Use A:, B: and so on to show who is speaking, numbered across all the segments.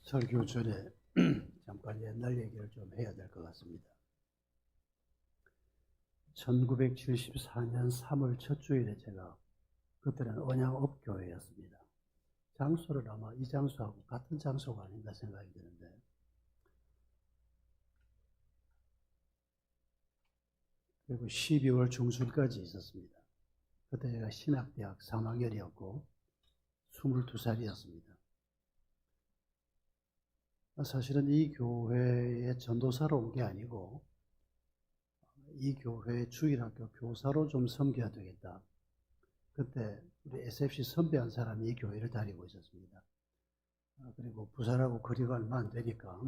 A: 설교 전에 잠깐 옛날 얘기를 좀 해야 될 것 같습니다. 1974년 3월 첫 주일에 제가 그때는 언양업교회였습니다. 장소를 아마 이 장소하고 같은 장소가 아닌가 생각이 드는데, 그리고 12월 중순까지 있었습니다. 그때 제가 신학대학 3학년이었고 22살이었습니다. 사실은 이 교회에 전도사로 온 게 아니고 이 교회 주일학교 교사로 좀 섬겨야 되겠다. 그때 우리 SFC 선배 한 사람이 이 교회를 다니고 있었습니다. 그리고 부산하고 거리가 얼마 안 되니까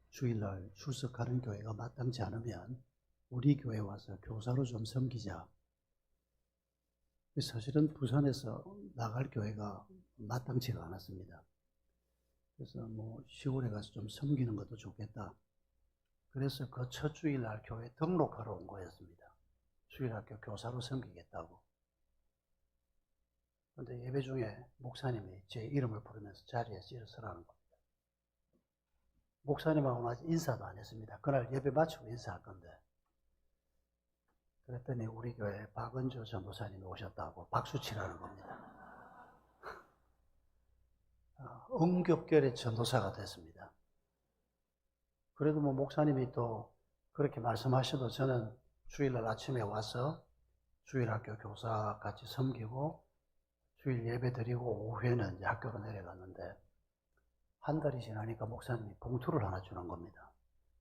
A: 주일날 출석하는 교회가 마땅치 않으면 우리 교회에 와서 교사로 좀 섬기자. 사실은 부산에서 나갈 교회가 마땅치가 않았습니다. 그래서 시골에 가서 좀 섬기는 것도 좋겠다. 그래서 그 첫 주일날 교회 등록하러 온 거였습니다. 주일학교 교사로 섬기겠다고. 그런데 예배 중에 목사님이 제 이름을 부르면서 자리에서 일어서라는 겁니다. 목사님하고는 아직 인사도 안 했습니다. 그날 예배 마치고 인사할 건데. 그랬더니 우리 교회 박은주 전도사님이 오셨다고 박수 치라는 겁니다. 응급결의 전도사가 됐습니다. 그래도 목사님이 또 그렇게 말씀하셔도 저는 주일날 아침에 와서 주일학교 교사 같이 섬기고 주일 예배 드리고 오후에는 이제 학교로 내려갔는데, 한 달이 지나니까 목사님이 봉투를 하나 주는 겁니다.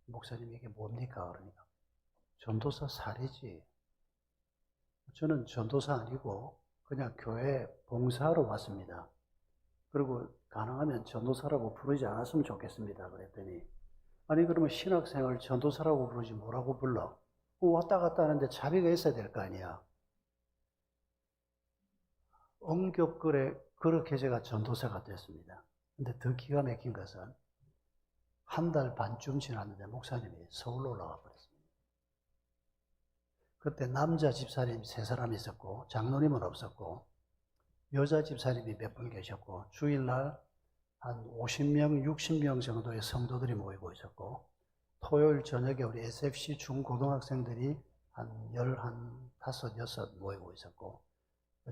A: 목사님 이게 뭡니까? 그러니까 전도사 사례지. 저는 전도사 아니고 그냥 교회 봉사하러 왔습니다. 그리고 가능하면 전도사라고 부르지 않았으면 좋겠습니다. 그랬더니, 아니 그러면 신학생을 전도사라고 부르지 뭐라고 불러? 왔다 갔다 하는데 자비가 있어야 될 거 아니야. 엄격글에 그렇게 제가 전도사가 됐습니다. 근데 더 기가 막힌 것은 한 달 반쯤 지났는데 목사님이 서울로 올라와 버렸습니다. 그때 남자 집사님 3사람이 있었고 장로님은 없었고 여자 집사님이 몇 분 계셨고 주일날 한 50명, 60명 정도의 성도들이 모이고 있었고 토요일 저녁에 우리 SFC 중고등학생들이 한 15, 6 모이고 있었고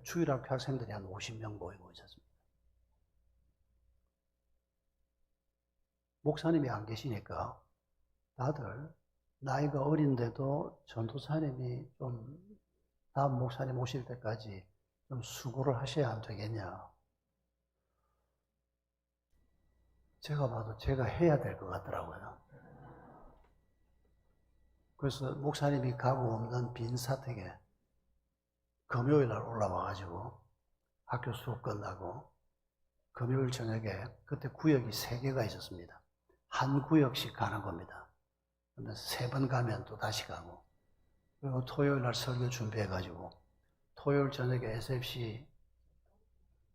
A: 주일학교 학생들이 한 50명 모이고 있었습니다. 목사님이 안 계시니까 다들 나이가 어린데도 전도사님이 좀 다음 목사님 오실 때까지 좀 수고를 하셔야 안 되겠냐. 제가 봐도 제가 해야 될 것 같더라고요. 그래서 목사님이 가고 없는 빈 사택에 금요일 날 올라와가지고 학교 수업 끝나고 금요일 저녁에 그때 구역이 3개가 있었습니다. 한 구역씩 가는 겁니다. 근데 3번 가면 또 다시 가고, 그리고 토요일 날 설교 준비해가지고 토요일 저녁에 SFC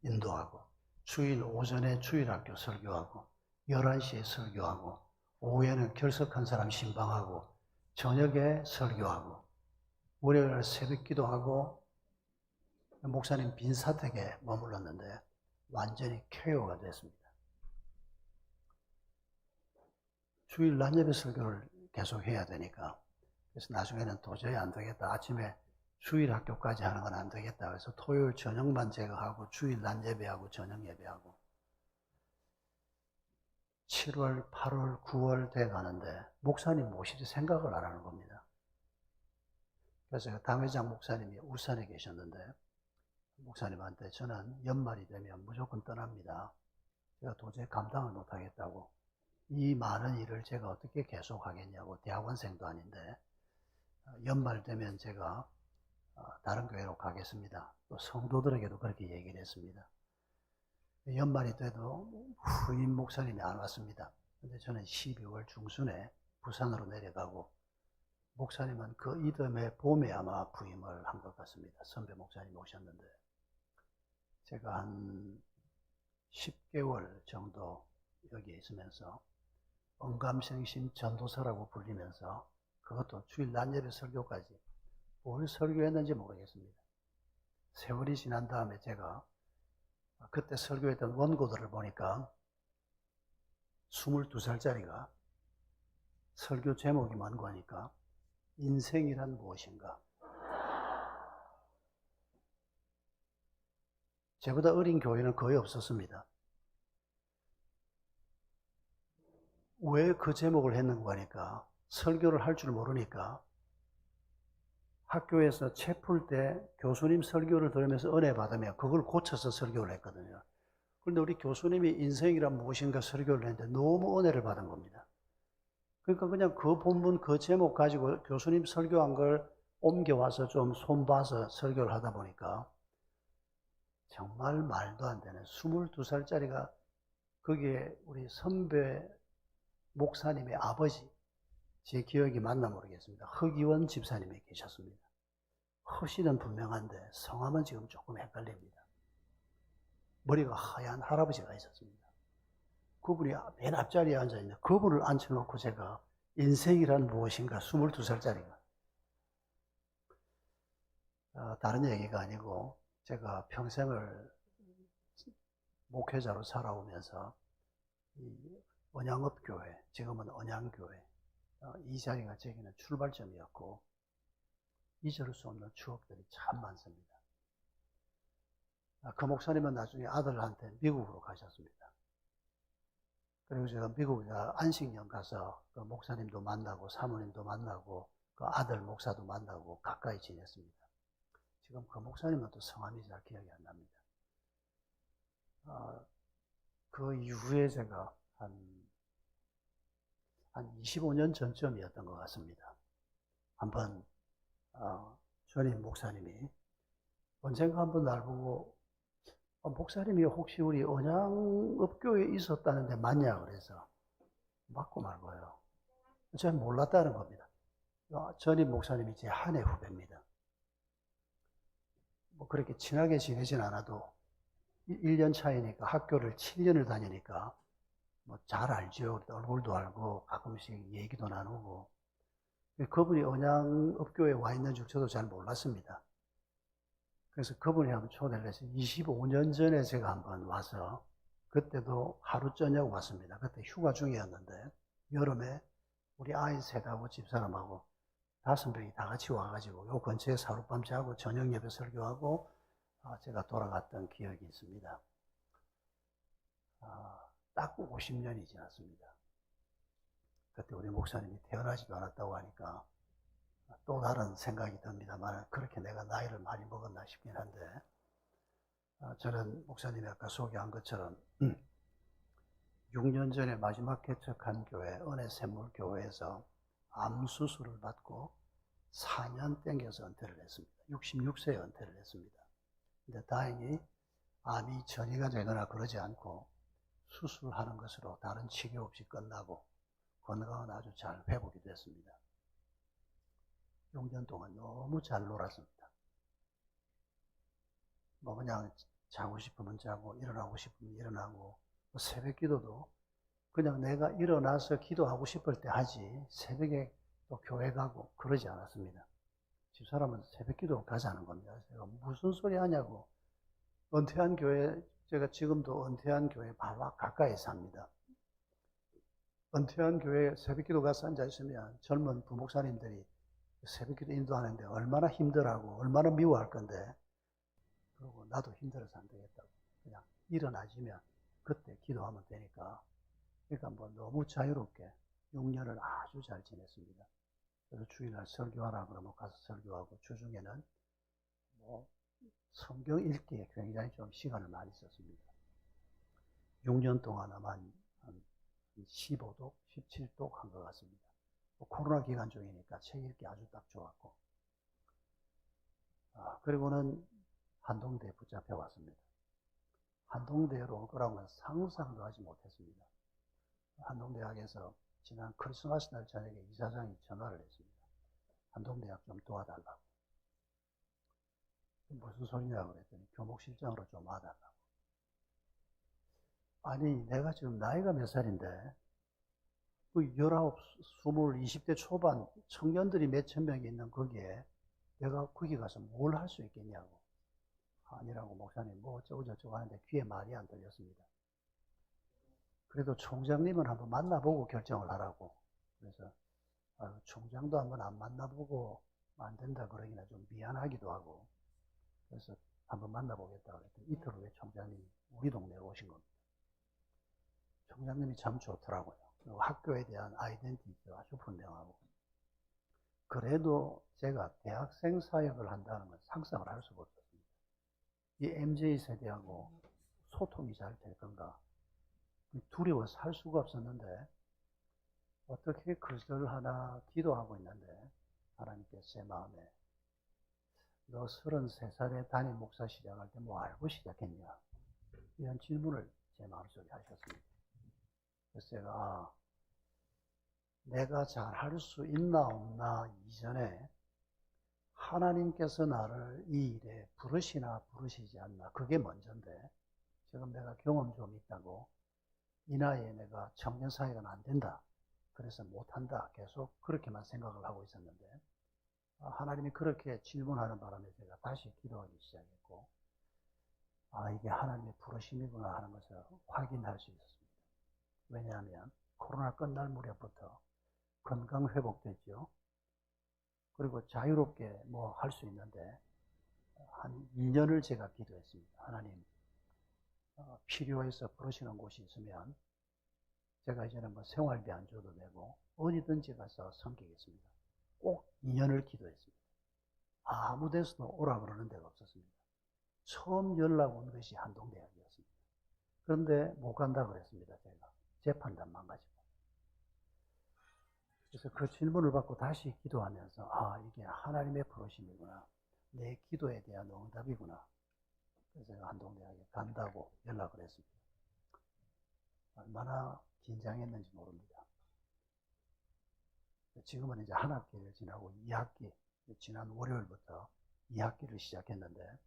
A: 인도하고 주일 오전에 주일학교 설교하고 11시에 설교하고 오후에는 결석한 사람 신방하고 저녁에 설교하고 월요일 새벽 기도하고 목사님 빈사택에 머물렀는데 완전히 KO가 됐습니다. 주일 낮 예배 설교를 계속 해야 되니까, 그래서 나중에는 도저히 안 되겠다. 아침에 주일 학교까지 하는 건 안 되겠다. 그래서 토요일 저녁만 제가 하고 주일 낮 예배하고 저녁 예배하고 7월, 8월, 9월 돼 가는데 목사님 모실 생각을 안 하는 겁니다. 그래서 당회장 목사님이 울산에 계셨는데 목사님한테 저는 연말이 되면 무조건 떠납니다. 제가 도저히 감당을 못하겠다고. 이 많은 일을 제가 어떻게 계속하겠냐고. 대학원생도 아닌데 연말 되면 제가 다른 교회로 가겠습니다. 또 성도들에게도 그렇게 얘기를 했습니다. 연말이 돼도 후임 목사님이 안 왔습니다. 근데 저는 12월 중순에 부산으로 내려가고 목사님은 그 이듬해 봄에 아마 부임을 한 것 같습니다. 선배 목사님이 오셨는데 제가 한 10개월 정도 여기에 있으면서 언감생심 전도사라고 불리면서 그것도 주일 낮 예배 설교까지 뭘 설교했는지 모르겠습니다. 세월이 지난 다음에 제가 그때 설교했던 원고들을 보니까 22살짜리가 설교 제목이 뭔고 하니까 인생이란 무엇인가. 저보다 어린 교회는 거의 없었습니다. 왜 그 제목을 했는가 하니까 설교를 할 줄 모르니까 학교에서 책 풀 때 교수님 설교를 들으면서 은혜 받으며 그걸 고쳐서 설교를 했거든요. 그런데 우리 교수님이 인생이란 무엇인가 설교를 했는데 너무 은혜를 받은 겁니다. 그러니까 그냥 그 본문 그 제목 가지고 교수님 설교한 걸 옮겨와서 좀 손봐서 설교를 하다 보니까 정말 말도 안 되는 22살짜리가 거기에 우리 선배 목사님의 아버지, 제 기억이 맞나 모르겠습니다. 허기원 집사님이 계셨습니다. 허씨는 분명한데 성함은 지금 조금 헷갈립니다. 머리가 하얀 할아버지가 있었습니다. 그분이 맨 앞자리에 앉아있는데 그분을 앉혀놓고 제가 인생이란 무엇인가 22살짜리가 다른 얘기가 아니고 제가 평생을 목회자로 살아오면서 이 언양업교회, 지금은 언양교회 이 자리가 제게는 출발점이었고 잊을 수 없는 추억들이 참 많습니다. 그 목사님은 나중에 아들한테 미국으로 가셨습니다. 그리고 제가 미국에 안식년 가서 그 목사님도 만나고 사모님도 만나고 그 아들 목사도 만나고 가까이 지냈습니다. 지금 그 목사님은 또 성함이 잘 기억이 안 납니다. 그 이후에 제가 한 25년 전쯤이었던 것 같습니다. 한번 전임 목사님이 언젠가 한번 날 보고 목사님이 혹시 우리 언양업교에 있었다는데 맞냐 그래서 맞고 말고요. 제가 몰랐다는 겁니다. 전임 목사님이 제 한 해 후배입니다. 뭐 그렇게 친하게 지내진 않아도 1년 차이니까 학교를 7년을 다니니까 뭐 잘 알죠. 얼굴도 알고 가끔씩 얘기도 나누고. 그분이 언양업교에 와 있는 줄 저도 잘 몰랐습니다. 그래서 그분이 한번 초대를 해서 25년 전에 제가 한번 와서 그때도 하루 저녁 왔습니다. 그때 휴가 중이었는데 여름에 우리 아이 셋하고 집사람하고 5명이 다 같이 와가지고 요 근처에서 하룻밤 자고 저녁 예배 설교하고 제가 돌아갔던 기억이 있습니다. 딱 50년이 지났습니다. 그때 우리 목사님이 태어나지도 않았다고 하니까 또 다른 생각이 듭니다만 그렇게 내가 나이를 많이 먹었나 싶긴 한데 저는 목사님이 아까 소개한 것처럼 6년 전에 마지막 개척한 교회 은혜샘물교회에서 암수술을 받고 4년 땡겨서 은퇴를 했습니다. 66세에 은퇴를 했습니다. 근데 다행히 암이 전이가 되거나 그러지 않고 수술하는 것으로 다른 치료 없이 끝나고 건강은 아주 잘 회복이 됐습니다. 6년 동안 너무 잘 놀았습니다. 뭐 그냥 자고 싶으면 자고 일어나고 싶으면 일어나고 새벽 기도도 그냥 내가 일어나서 기도하고 싶을 때 하지 새벽에 또 교회 가고 그러지 않았습니다. 집사람은 새벽 기도 가자는 겁니다. 제가 무슨 소리 하냐고. 은퇴한 교회, 제가 지금도 은퇴한 교회 바로 가까이 삽니다. 은퇴한 교회에 새벽 기도 가서 앉아있으면 젊은 부목사님들이 새벽 기도 인도하는데 얼마나 힘들어하고 얼마나 미워할 건데 그리고 나도 힘들어서 안 되겠다고 그냥 일어나지면 그때 기도하면 되니까 그러니까 뭐 너무 자유롭게 6년을 아주 잘 지냈습니다. 그래서 주일날 설교하라 그러면 가서 설교하고 주중에는 뭐 성경 읽기에 굉장히 좀 시간을 많이 썼습니다. 6년 동안 아마 한 15독, 17독 한 것 같습니다. 코로나 기간 중이니까 책 읽기 아주 딱 좋았고 그리고는 한동대에 붙잡혀 왔습니다. 한동대로 올 거라고는 상상도 하지 못했습니다. 한동대학에서 지난 크리스마스 날 저녁에 이사장이 전화를 했습니다. 한동대학 좀 도와달라고. 무슨 소리냐고 그랬더니 교목실장으로 좀 와달라고. 아니 내가 지금 나이가 몇 살인데 그 19, 20, 20대 초반 청년들이 몇천 명이 있는 거기에 내가 거기 가서 뭘 할 수 있겠냐고. 아니라고 목사님 뭐 어쩌고 저쩌고 하는데 귀에 말이 안 들렸습니다. 그래도 총장님은 한번 만나보고 결정을 하라고. 그래서 총장도 한번 안 만나보고 안 된다 그러기나 좀 미안하기도 하고. 그래서 한번 만나보겠다 그랬더니 이틀 후에 총장님이 우리 동네에 오신 겁니다. 총장님이 참 좋더라고요. 그리고 학교에 대한 아이덴티티가 아주 분명하고. 그래도 제가 대학생 사역을 한다는 건 상상을 할 수가 없었습니다. 이 MZ 세대하고 소통이 잘 될 건가. 두려워서 할 수가 없었는데 어떻게 글을 하나 기도하고 있는데 하나님께서 제 마음에 너 33살에 담임 목사 시작할 때 뭐 알고 시작했냐? 이런 질문을 제 마음속에 하셨습니다. 그래서 제가 내가 잘 할 수 있나 없나 이전에 하나님께서 나를 이 일에 부르시나 부르시지 않나 그게 먼저인데 지금 내가 경험 좀 있다고 이 나이에 내가 청년 사역은 안 된다. 그래서 못한다. 계속 그렇게만 생각을 하고 있었는데 하나님이 그렇게 질문하는 바람에 제가 다시 기도하기 시작했고 이게 하나님의 부르심이구나 하는 것을 확인할 수 있었습니다. 왜냐하면 코로나 끝날 무렵부터 건강 회복됐죠. 그리고 자유롭게 뭐 할 수 있는데 한 2년을 제가 기도했습니다. 하나님 필요해서 부르시는 곳이 있으면 제가 이제는 뭐 생활비 안 줘도 되고 어디든지 가서 섬기겠습니다. 꼭 2년을 기도했습니다. 아무 데서도 오라 그러는 데가 없었습니다. 처음 연락 온 것이 한동대학이었습니다. 그런데 못 간다 그랬습니다. 제가 재판단만 가지고. 그래서 그 질문을 받고 다시 기도하면서 이게 하나님의 부르심이구나. 내 기도에 대한 응답이구나. 그래서 제가 한동대학에 간다고 연락을 했습니다. 얼마나 긴장했는지 모릅니다. 지금은 이제 한 학기를 지나고 2학기, 지난 월요일부터 2학기를 시작했는데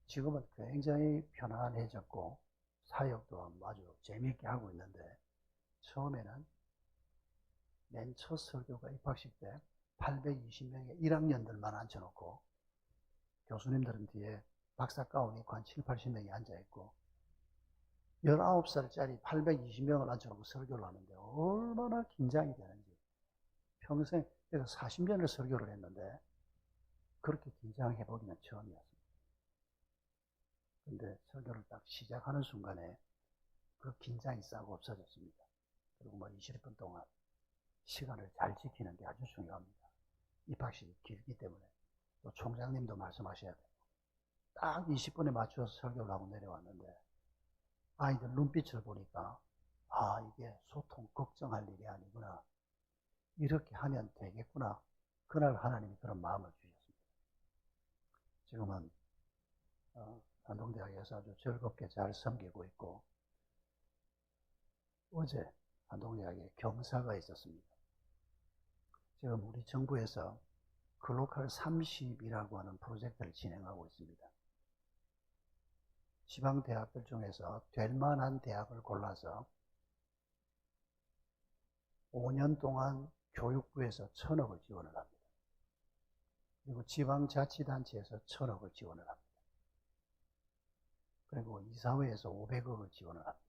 A: 지금은 굉장히 편안해졌고 사역도 아주 재미있게 하고 있는데 처음에는 맨 첫 설교가 입학식 때 820명의 1학년들만 앉혀놓고 교수님들은 뒤에 박사 가운 입고 한 7, 80명이 앉아있고 19살짜리 820명을 앉혀놓고 설교를 하는데 얼마나 긴장이 되는지 평생 그래서 40년을 설교를 했는데 그렇게 긴장해보기는 처음이었습니다. 근데 설교를 딱 시작하는 순간에 그 긴장이 싹 없어졌습니다. 그리고 뭐 20분 동안 시간을 잘 지키는 게 아주 중요합니다. 입학식이 길기 때문에 또 총장님도 말씀하셔야 돼요. 딱 20분에 맞춰서 설교를 하고 내려왔는데 아이들 눈빛을 보니까 이게 소통 걱정할 일이 아니구나. 이렇게 하면 되겠구나. 그날 하나님이 그런 마음을 주셨습니다. 지금은 한동대학에서 아주 즐겁게 잘 섬기고 있고 어제 한동대학에 경사가 있었습니다. 지금 우리 정부에서 글로컬 30이라고 하는 프로젝트를 진행하고 있습니다. 지방대학들 중에서 될 만한 대학을 골라서 5년 동안 교육부에서 1,000억을 지원을 합니다. 그리고 지방자치단체에서 1,000억을 지원을 합니다. 그리고 이사회에서 500억을 지원을 합니다.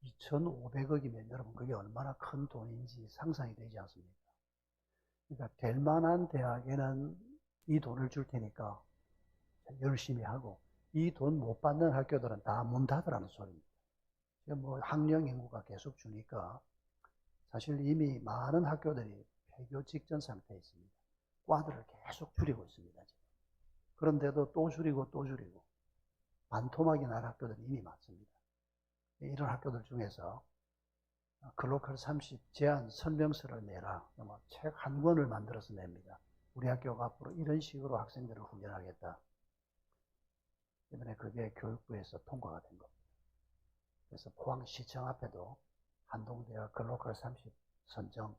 A: 2,500억이면 여러분 그게 얼마나 큰 돈인지 상상이 되지 않습니까? 그러니까 될 만한 대학에는 이 돈을 줄 테니까 열심히 하고 이 돈 못 받는 학교들은 다 문 닫으라는 소리입니다. 뭐 학령 인구가 계속 주니까 사실 이미 많은 학교들이 폐교 직전 상태에 있습니다. 과들을 계속 줄이고 있습니다. 지금. 그런데도 또 줄이고 또 줄이고 반토막이 날 학교들이 이미 많습니다. 이런 학교들 중에서 글로컬 30 제안 설명서를 내라. 책 한 권을 만들어서 냅니다. 우리 학교가 앞으로 이런 식으로 학생들을 훈련하겠다. 이번에 그게 교육부에서 통과가 된 겁니다. 그래서 포항시청 앞에도 한동대학 글로컬 30 선정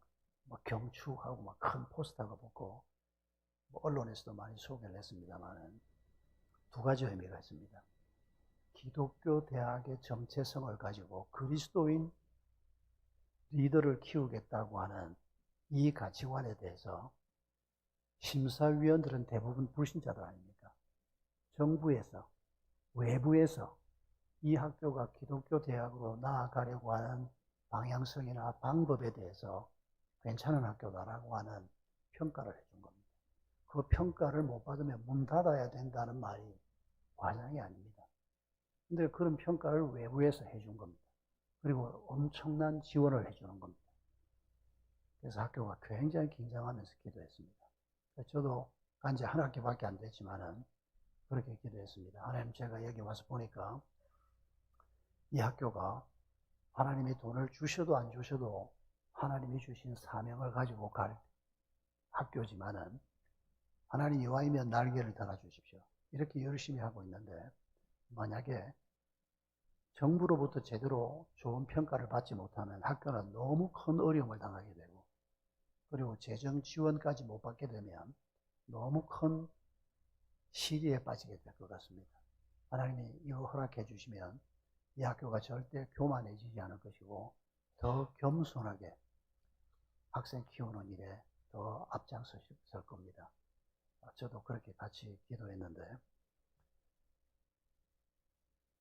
A: 경축하고 큰 포스터가 붙고 언론에서도 많이 소개를 했습니다만 두 가지 의미가 있습니다. 기독교 대학의 정체성을 가지고 그리스도인 리더를 키우겠다고 하는 이 가치관에 대해서 심사위원들은 대부분 불신자들 아닙니까? 정부에서 외부에서 이 학교가 기독교 대학으로 나아가려고 하는 방향성이나 방법에 대해서 괜찮은 학교다라고 하는 평가를 해준 겁니다. 그 평가를 못 받으면 문 닫아야 된다는 말이 과장이 아닙니다. 근데 그런 평가를 외부에서 해준 겁니다. 그리고 엄청난 지원을 해주는 겁니다. 그래서 학교가 굉장히 긴장하면서 기도했습니다. 저도 간지 한 학기밖에 안 됐지만은 그렇게 기도했습니다. 하나님, 제가 여기 와서 보니까 이 학교가 하나님이 돈을 주셔도 안 주셔도 하나님이 주신 사명을 가지고 갈 학교지만은 하나님 이와이면 날개를 달아주십시오. 이렇게 열심히 하고 있는데 만약에 정부로부터 제대로 좋은 평가를 받지 못하면 학교는 너무 큰 어려움을 당하게 되고, 그리고 재정 지원까지 못 받게 되면 너무 큰 시리에 빠지게 될 것 같습니다. 하나님이 이거 허락해 주시면 이 학교가 절대 교만해지지 않을 것이고 더 겸손하게 학생 키우는 일에 더 앞장설 겁니다. 저도 그렇게 같이 기도했는데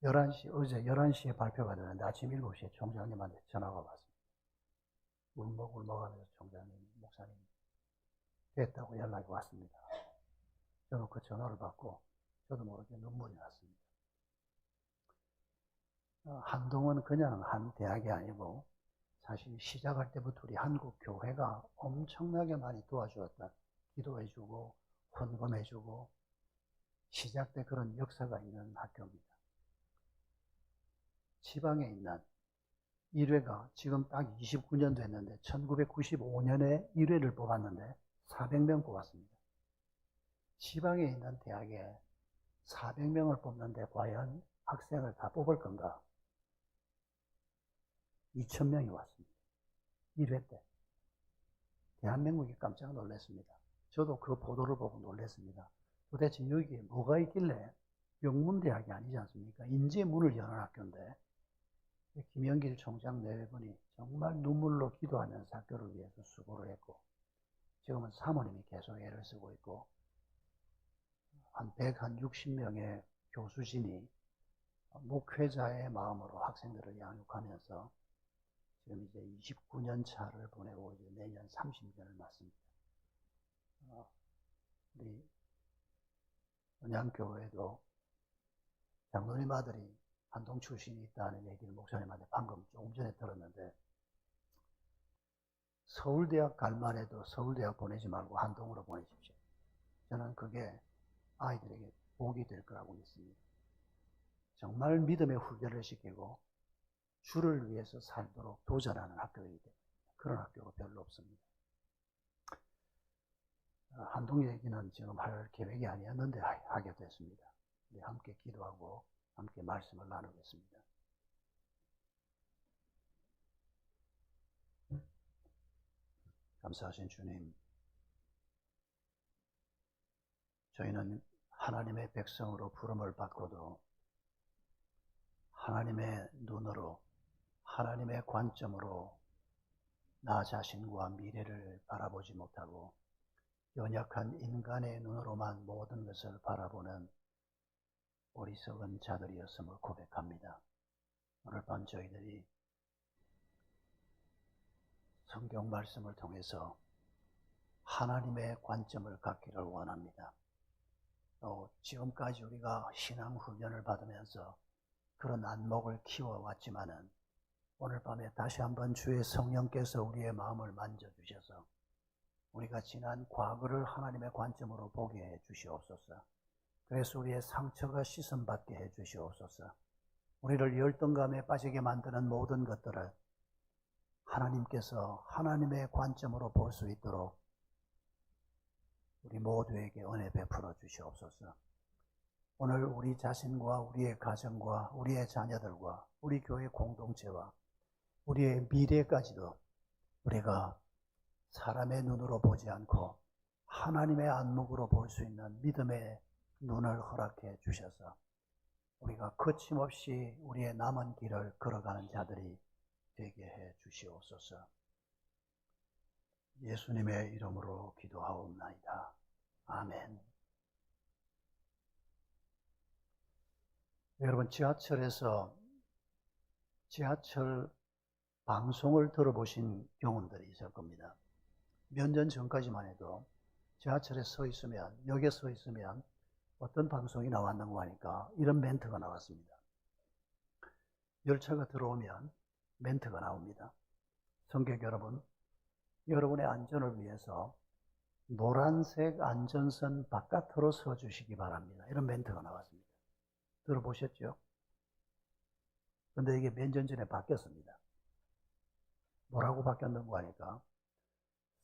A: 11시, 어제 11시에 발표가 되는데 아침 7시에 총장님한테 전화가 왔습니다. 울먹울먹하면서 총장님, 목사님 됐다고 연락이 왔습니다. 저는 그 전화를 받고 저도 모르게 눈물이 났습니다. 한동은 그냥 한 대학이 아니고 사실 시작할 때부터 우리 한국 교회가 엄청나게 많이 도와주었다. 기도해주고 헌금해주고 시작 때 그런 역사가 있는 학교입니다. 지방에 있는 1회가 지금 딱 29년 됐는데 1995년에 1회를 뽑았는데 400명 뽑았습니다. 지방에 있는 대학에 400명을 뽑는데 과연 학생을 다 뽑을 건가? 2000명이 왔습니다. 1회 때. 대한민국이 깜짝 놀랐습니다. 저도 그 보도를 보고 놀랐습니다. 도대체 여기에 뭐가 있길래 명문대학이 아니지 않습니까? 인재의 문을 여는 학교인데 김영길 총장 네 분이 정말 눈물로 기도하면서 학교를 위해서 수고를 했고 지금은 사모님이 계속 애를 쓰고 있고 한 160명의 교수진이 목회자의 마음으로 학생들을 양육하면서 지금 이제 29년 차를 보내고 이제 내년 30년을 맞습니다. 우리 은양교회도 장로님 아들이 한동 출신이 있다는 얘기를 목사님한테 방금 조금 전에 들었는데 서울대학 갈만 해도 서울대학 보내지 말고 한동으로 보내십시오. 저는 그게 아이들에게 복이 될 거라고 믿습니다. 정말 믿음의 훈련을 시키고 주를 위해서 살도록 도전하는 학교이기 때문에 그런 학교가 별로 없습니다. 한동 얘기는 지금 할 계획이 아니었는데 하게 됐습니다. 우리 함께 기도하고 함께 말씀을 나누겠습니다. 감사하신 주님, 저희는 하나님의 백성으로 부름을 받고도 하나님의 눈으로 하나님의 관점으로 나 자신과 미래를 바라보지 못하고 연약한 인간의 눈으로만 모든 것을 바라보는 어리석은 자들이었음을 고백합니다. 오늘 밤 저희들이 성경 말씀을 통해서 하나님의 관점을 갖기를 원합니다. 또 지금까지 우리가 신앙 훈련을 받으면서 그런 안목을 키워왔지만은 오늘 밤에 다시 한번 주의 성령께서 우리의 마음을 만져주셔서 우리가 지난 과거를 하나님의 관점으로 보게 해 주시옵소서. 그래서 우리의 상처가 씻음받게 해 주시옵소서. 우리를 열등감에 빠지게 만드는 모든 것들을 하나님께서 하나님의 관점으로 볼 수 있도록 우리 모두에게 은혜 베풀어 주시옵소서. 오늘 우리 자신과 우리의 가정과 우리의 자녀들과 우리 교회 공동체와 우리의 미래까지도 우리가 사람의 눈으로 보지 않고 하나님의 안목으로 볼 수 있는 믿음의 눈을 허락해 주셔서 우리가 거침없이 우리의 남은 길을 걸어가는 자들이 되게 해 주시옵소서. 예수님의 이름으로 기도하옵나이다. 아멘. 여러분, 지하철에서 지하철 방송을 들어보신 경험들이 있을 겁니다. 몇 년 전까지만 해도 지하철에 서 있으면, 역에 서 있으면 어떤 방송이 나왔는가 하니까 이런 멘트가 나왔습니다. 열차가 들어오면 멘트가 나옵니다. 승객 여러분, 여러분의 안전을 위해서 노란색 안전선 바깥으로 서주시기 바랍니다. 이런 멘트가 나왔습니다. 들어보셨죠? 근데 이게 몇 년 전에 바뀌었습니다. 뭐라고 바뀌었는가 하니까,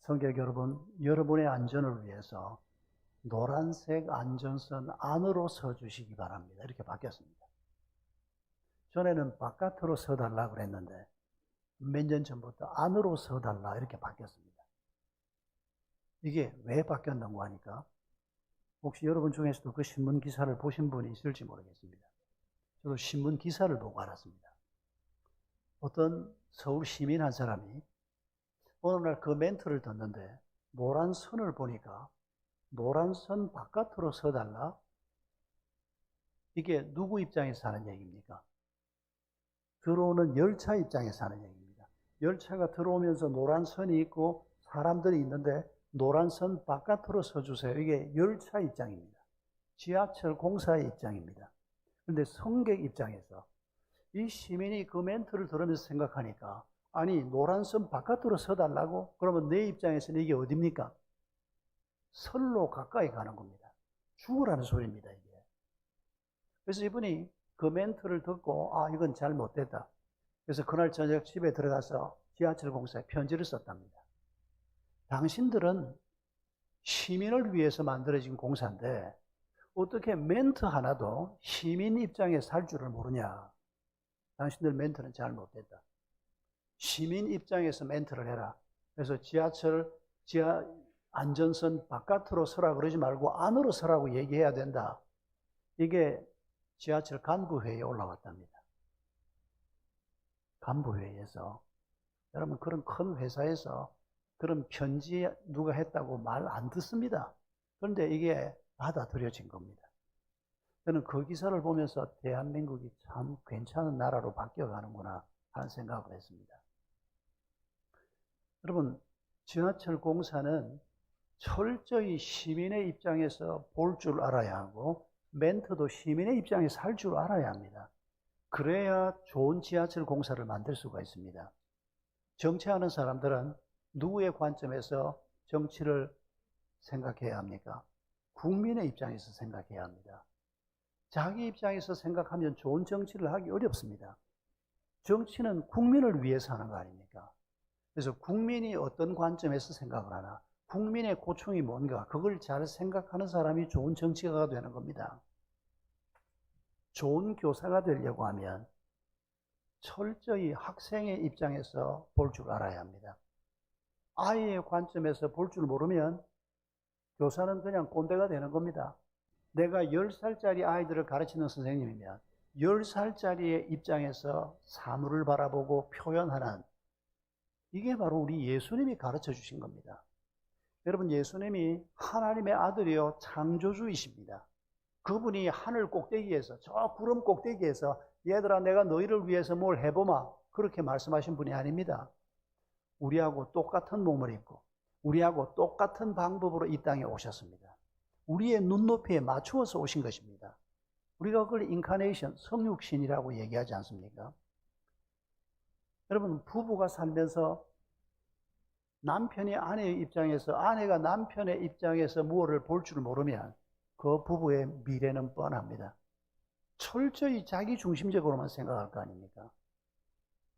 A: 승객 여러분, 여러분의 안전을 위해서 노란색 안전선 안으로 서주시기 바랍니다. 이렇게 바뀌었습니다. 전에는 바깥으로 서달라고 그랬는데 몇 년 전부터 안으로 서달라 이렇게 바뀌었습니다. 이게 왜 바뀌었는가 하니까, 혹시 여러분 중에서도 그 신문 기사를 보신 분이 있을지 모르겠습니다. 저도 신문 기사를 보고 알았습니다. 어떤 서울 시민 한 사람이 어느 날 그 멘트를 듣는데 노란 선을 보니까 노란 선 바깥으로 서달라? 이게 누구 입장에서 하는 얘기입니까? 들어오는 열차 입장에서 하는 얘기입니다. 열차가 들어오면서 노란 선이 있고 사람들이 있는데 노란 선 바깥으로 서주세요. 이게 열차 입장입니다. 지하철 공사의 입장입니다. 그런데 승객 입장에서 이 시민이 그 멘트를 들으면서 생각하니까, 아니 노란 선 바깥으로 서달라고? 그러면 내 입장에서는 이게 어딥니까? 선로 가까이 가는 겁니다. 죽으라는 소리입니다, 이게. 그래서 이분이 그 멘트를 듣고, 아, 이건 잘못됐다. 그래서 그날 저녁 집에 들어가서 지하철 공사에 편지를 썼답니다. 당신들은 시민을 위해서 만들어진 공사인데 어떻게 멘트 하나도 시민 입장에 살 줄을 모르냐. 당신들 멘트는 잘못됐다. 시민 입장에서 멘트를 해라. 그래서 지하 안전선 바깥으로 서라 그러지 말고 안으로 서라고 얘기해야 된다. 이게 지하철 간부회의에 올라왔답니다. 간부회의에서, 여러분, 그런 큰 회사에서 그런 편지 누가 했다고 말 안 듣습니다. 그런데 이게 받아들여진 겁니다. 저는 그 기사를 보면서 대한민국이 참 괜찮은 나라로 바뀌어가는구나 하는 생각을 했습니다. 여러분, 지하철 공사는 철저히 시민의 입장에서 볼 줄 알아야 하고 멘트도 시민의 입장에서 할 줄 알아야 합니다. 그래야 좋은 지하철 공사를 만들 수가 있습니다. 정치하는 사람들은 누구의 관점에서 정치를 생각해야 합니까? 국민의 입장에서 생각해야 합니다. 자기 입장에서 생각하면 좋은 정치를 하기 어렵습니다. 정치는 국민을 위해서 하는 거 아닙니까? 그래서 국민이 어떤 관점에서 생각을 하나, 국민의 고충이 뭔가, 그걸 잘 생각하는 사람이 좋은 정치가가 되는 겁니다. 좋은 교사가 되려고 하면 철저히 학생의 입장에서 볼 줄 알아야 합니다. 아이의 관점에서 볼 줄 모르면 교사는 그냥 꼰대가 되는 겁니다. 내가 10살짜리 아이들을 가르치는 선생님이면 10살짜리의 입장에서 사물을 바라보고 표현하는, 이게 바로 우리 예수님이 가르쳐 주신 겁니다. 여러분, 예수님이 하나님의 아들이요 창조주이십니다. 그분이 하늘 꼭대기에서, 저 구름 꼭대기에서 얘들아 내가 너희를 위해서 뭘 해보마 그렇게 말씀하신 분이 아닙니다. 우리하고 똑같은 몸을 입고 우리하고 똑같은 방법으로 이 땅에 오셨습니다. 우리의 눈높이에 맞추어서 오신 것입니다. 우리가 그걸 인카네이션, 성육신이라고 얘기하지 않습니까? 여러분, 부부가 살면서 남편이 아내의 입장에서, 아내가 남편의 입장에서 무엇을 볼 줄 모르면 그 부부의 미래는 뻔합니다. 철저히 자기 중심적으로만 생각할 거 아닙니까?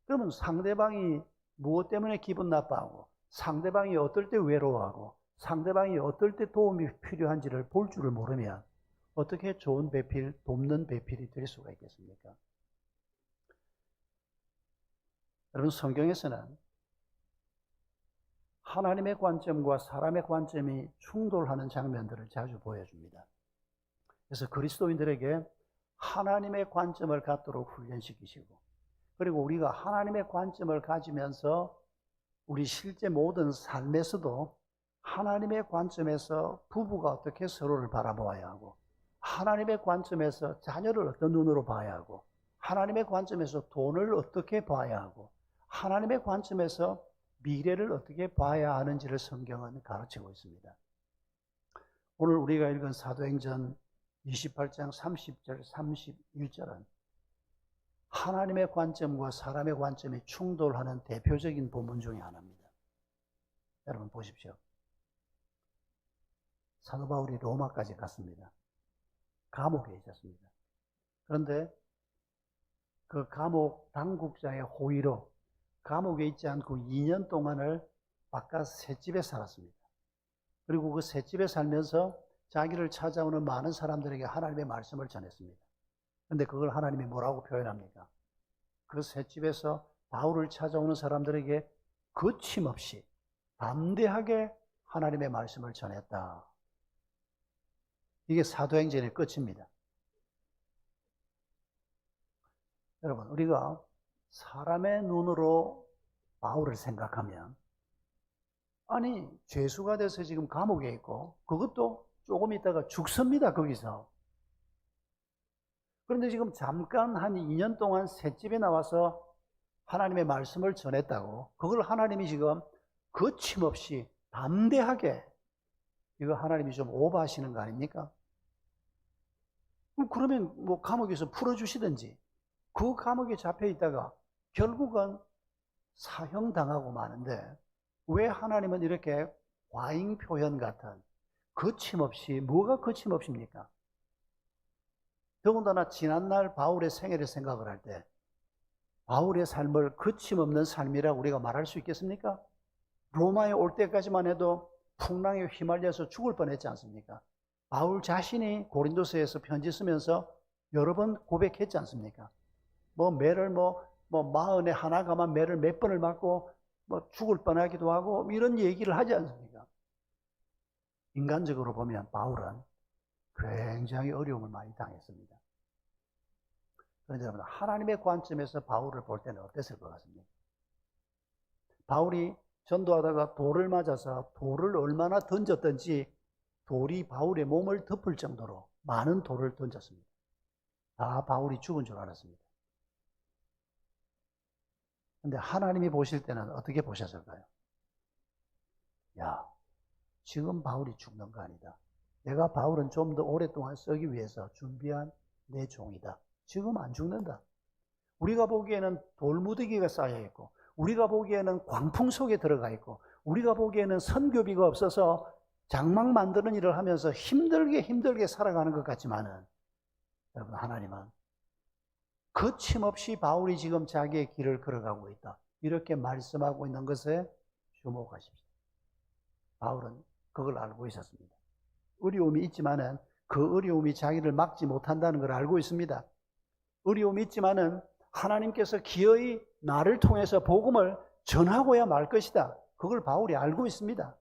A: 그러면 상대방이 무엇 때문에 기분 나빠하고, 상대방이 어떨 때 외로워하고, 상대방이 어떨 때 도움이 필요한지를 볼 줄을 모르면 어떻게 좋은 배필, 돕는 배필이 될 수가 있겠습니까? 여러분, 성경에서는 하나님의 관점과 사람의 관점이 충돌하는 장면들을 자주 보여줍니다. 그래서 그리스도인들에게 하나님의 관점을 갖도록 훈련시키시고, 그리고 우리가 하나님의 관점을 가지면서 우리 실제 모든 삶에서도 하나님의 관점에서 부부가 어떻게 서로를 바라보아야 하고, 하나님의 관점에서 자녀를 어떤 눈으로 봐야 하고, 하나님의 관점에서 돈을 어떻게 봐야 하고, 하나님의 관점에서 미래를 어떻게 봐야 하는지를 성경은 가르치고 있습니다. 오늘 우리가 읽은 사도행전 28장 30절, 31절은 하나님의 관점과 사람의 관점이 충돌하는 대표적인 본문 중에 하나입니다. 여러분 보십시오. 사도 바울이 로마까지 갔습니다. 감옥에 있었습니다. 그런데 그 감옥 당국자의 호의로 감옥에 있지 않고 2년 동안을 바깥 셋집에 살았습니다. 그리고 그 셋집에 살면서 자기를 찾아오는 많은 사람들에게 하나님의 말씀을 전했습니다. 그런데 그걸 하나님이 뭐라고 표현합니까? 그 셋집에서 바울을 찾아오는 사람들에게 거침없이 담대하게 하나님의 말씀을 전했다. 이게 사도행전의 끝입니다. 여러분, 우리가 사람의 눈으로 바울을 생각하면, 아니 죄수가 돼서 지금 감옥에 있고 그것도 조금 있다가 죽습니다. 거기서. 그런데 지금 잠깐 한 2년 동안 셋집에 나와서 하나님의 말씀을 전했다고, 그걸 하나님이 지금 거침없이 담대하게, 이거 하나님이 좀 오버하시는 거 아닙니까? 그러면 뭐 감옥에서 풀어주시든지, 그 감옥에 잡혀 있다가 결국은 사형당하고 마는데, 왜 하나님은 이렇게 과잉 표현 같은, 거침없이, 뭐가 거침없입니까? 더군다나 지난날 바울의 생애를 생각을 할 때 바울의 삶을 거침없는 삶이라고 우리가 말할 수 있겠습니까? 로마에 올 때까지만 해도 풍랑에 휘말려서 죽을 뻔했지 않습니까? 바울 자신이 고린도서에서 편지 쓰면서 여러 번 고백했지 않습니까? 매를 40에 하나가만 매를 몇 번을 맞고 죽을 뻔하기도 하고 이런 얘기를 하지 않습니까? 인간적으로 보면 바울은 굉장히 어려움을 많이 당했습니다. 그런데 여러분, 하나님의 관점에서 바울을 볼 때는 어땠을 것 같습니까? 바울이 전도하다가 돌을 맞아서 돌을 얼마나 던졌던지 돌이 바울의 몸을 덮을 정도로 많은 돌을 던졌습니다. 다 바울이 죽은 줄 알았습니다. 그런데 하나님이 보실 때는 어떻게 보셨을까요? 야, 지금 바울이 죽는 거 아니다. 내가 바울은 좀 더 오랫동안 쓰기 위해서 준비한 내 종이다. 지금 안 죽는다. 우리가 보기에는 돌무더기가 쌓여 있고, 우리가 보기에는 광풍 속에 들어가 있고, 우리가 보기에는 선교비가 없어서 장막 만드는 일을 하면서 힘들게 살아가는 것 같지만은, 여러분, 하나님은 거침없이 바울이 지금 자기의 길을 걸어가고 있다, 이렇게 말씀하고 있는 것에 주목하십시오. 바울은 그걸 알고 있었습니다. 어려움이 있지만은 그 어려움이 자기를 막지 못한다는 걸 알고 있습니다. 어려움이 있지만은 하나님께서 기어이 나를 통해서 복음을 전하고야 말 것이다. 그걸 바울이 알고 있습니다.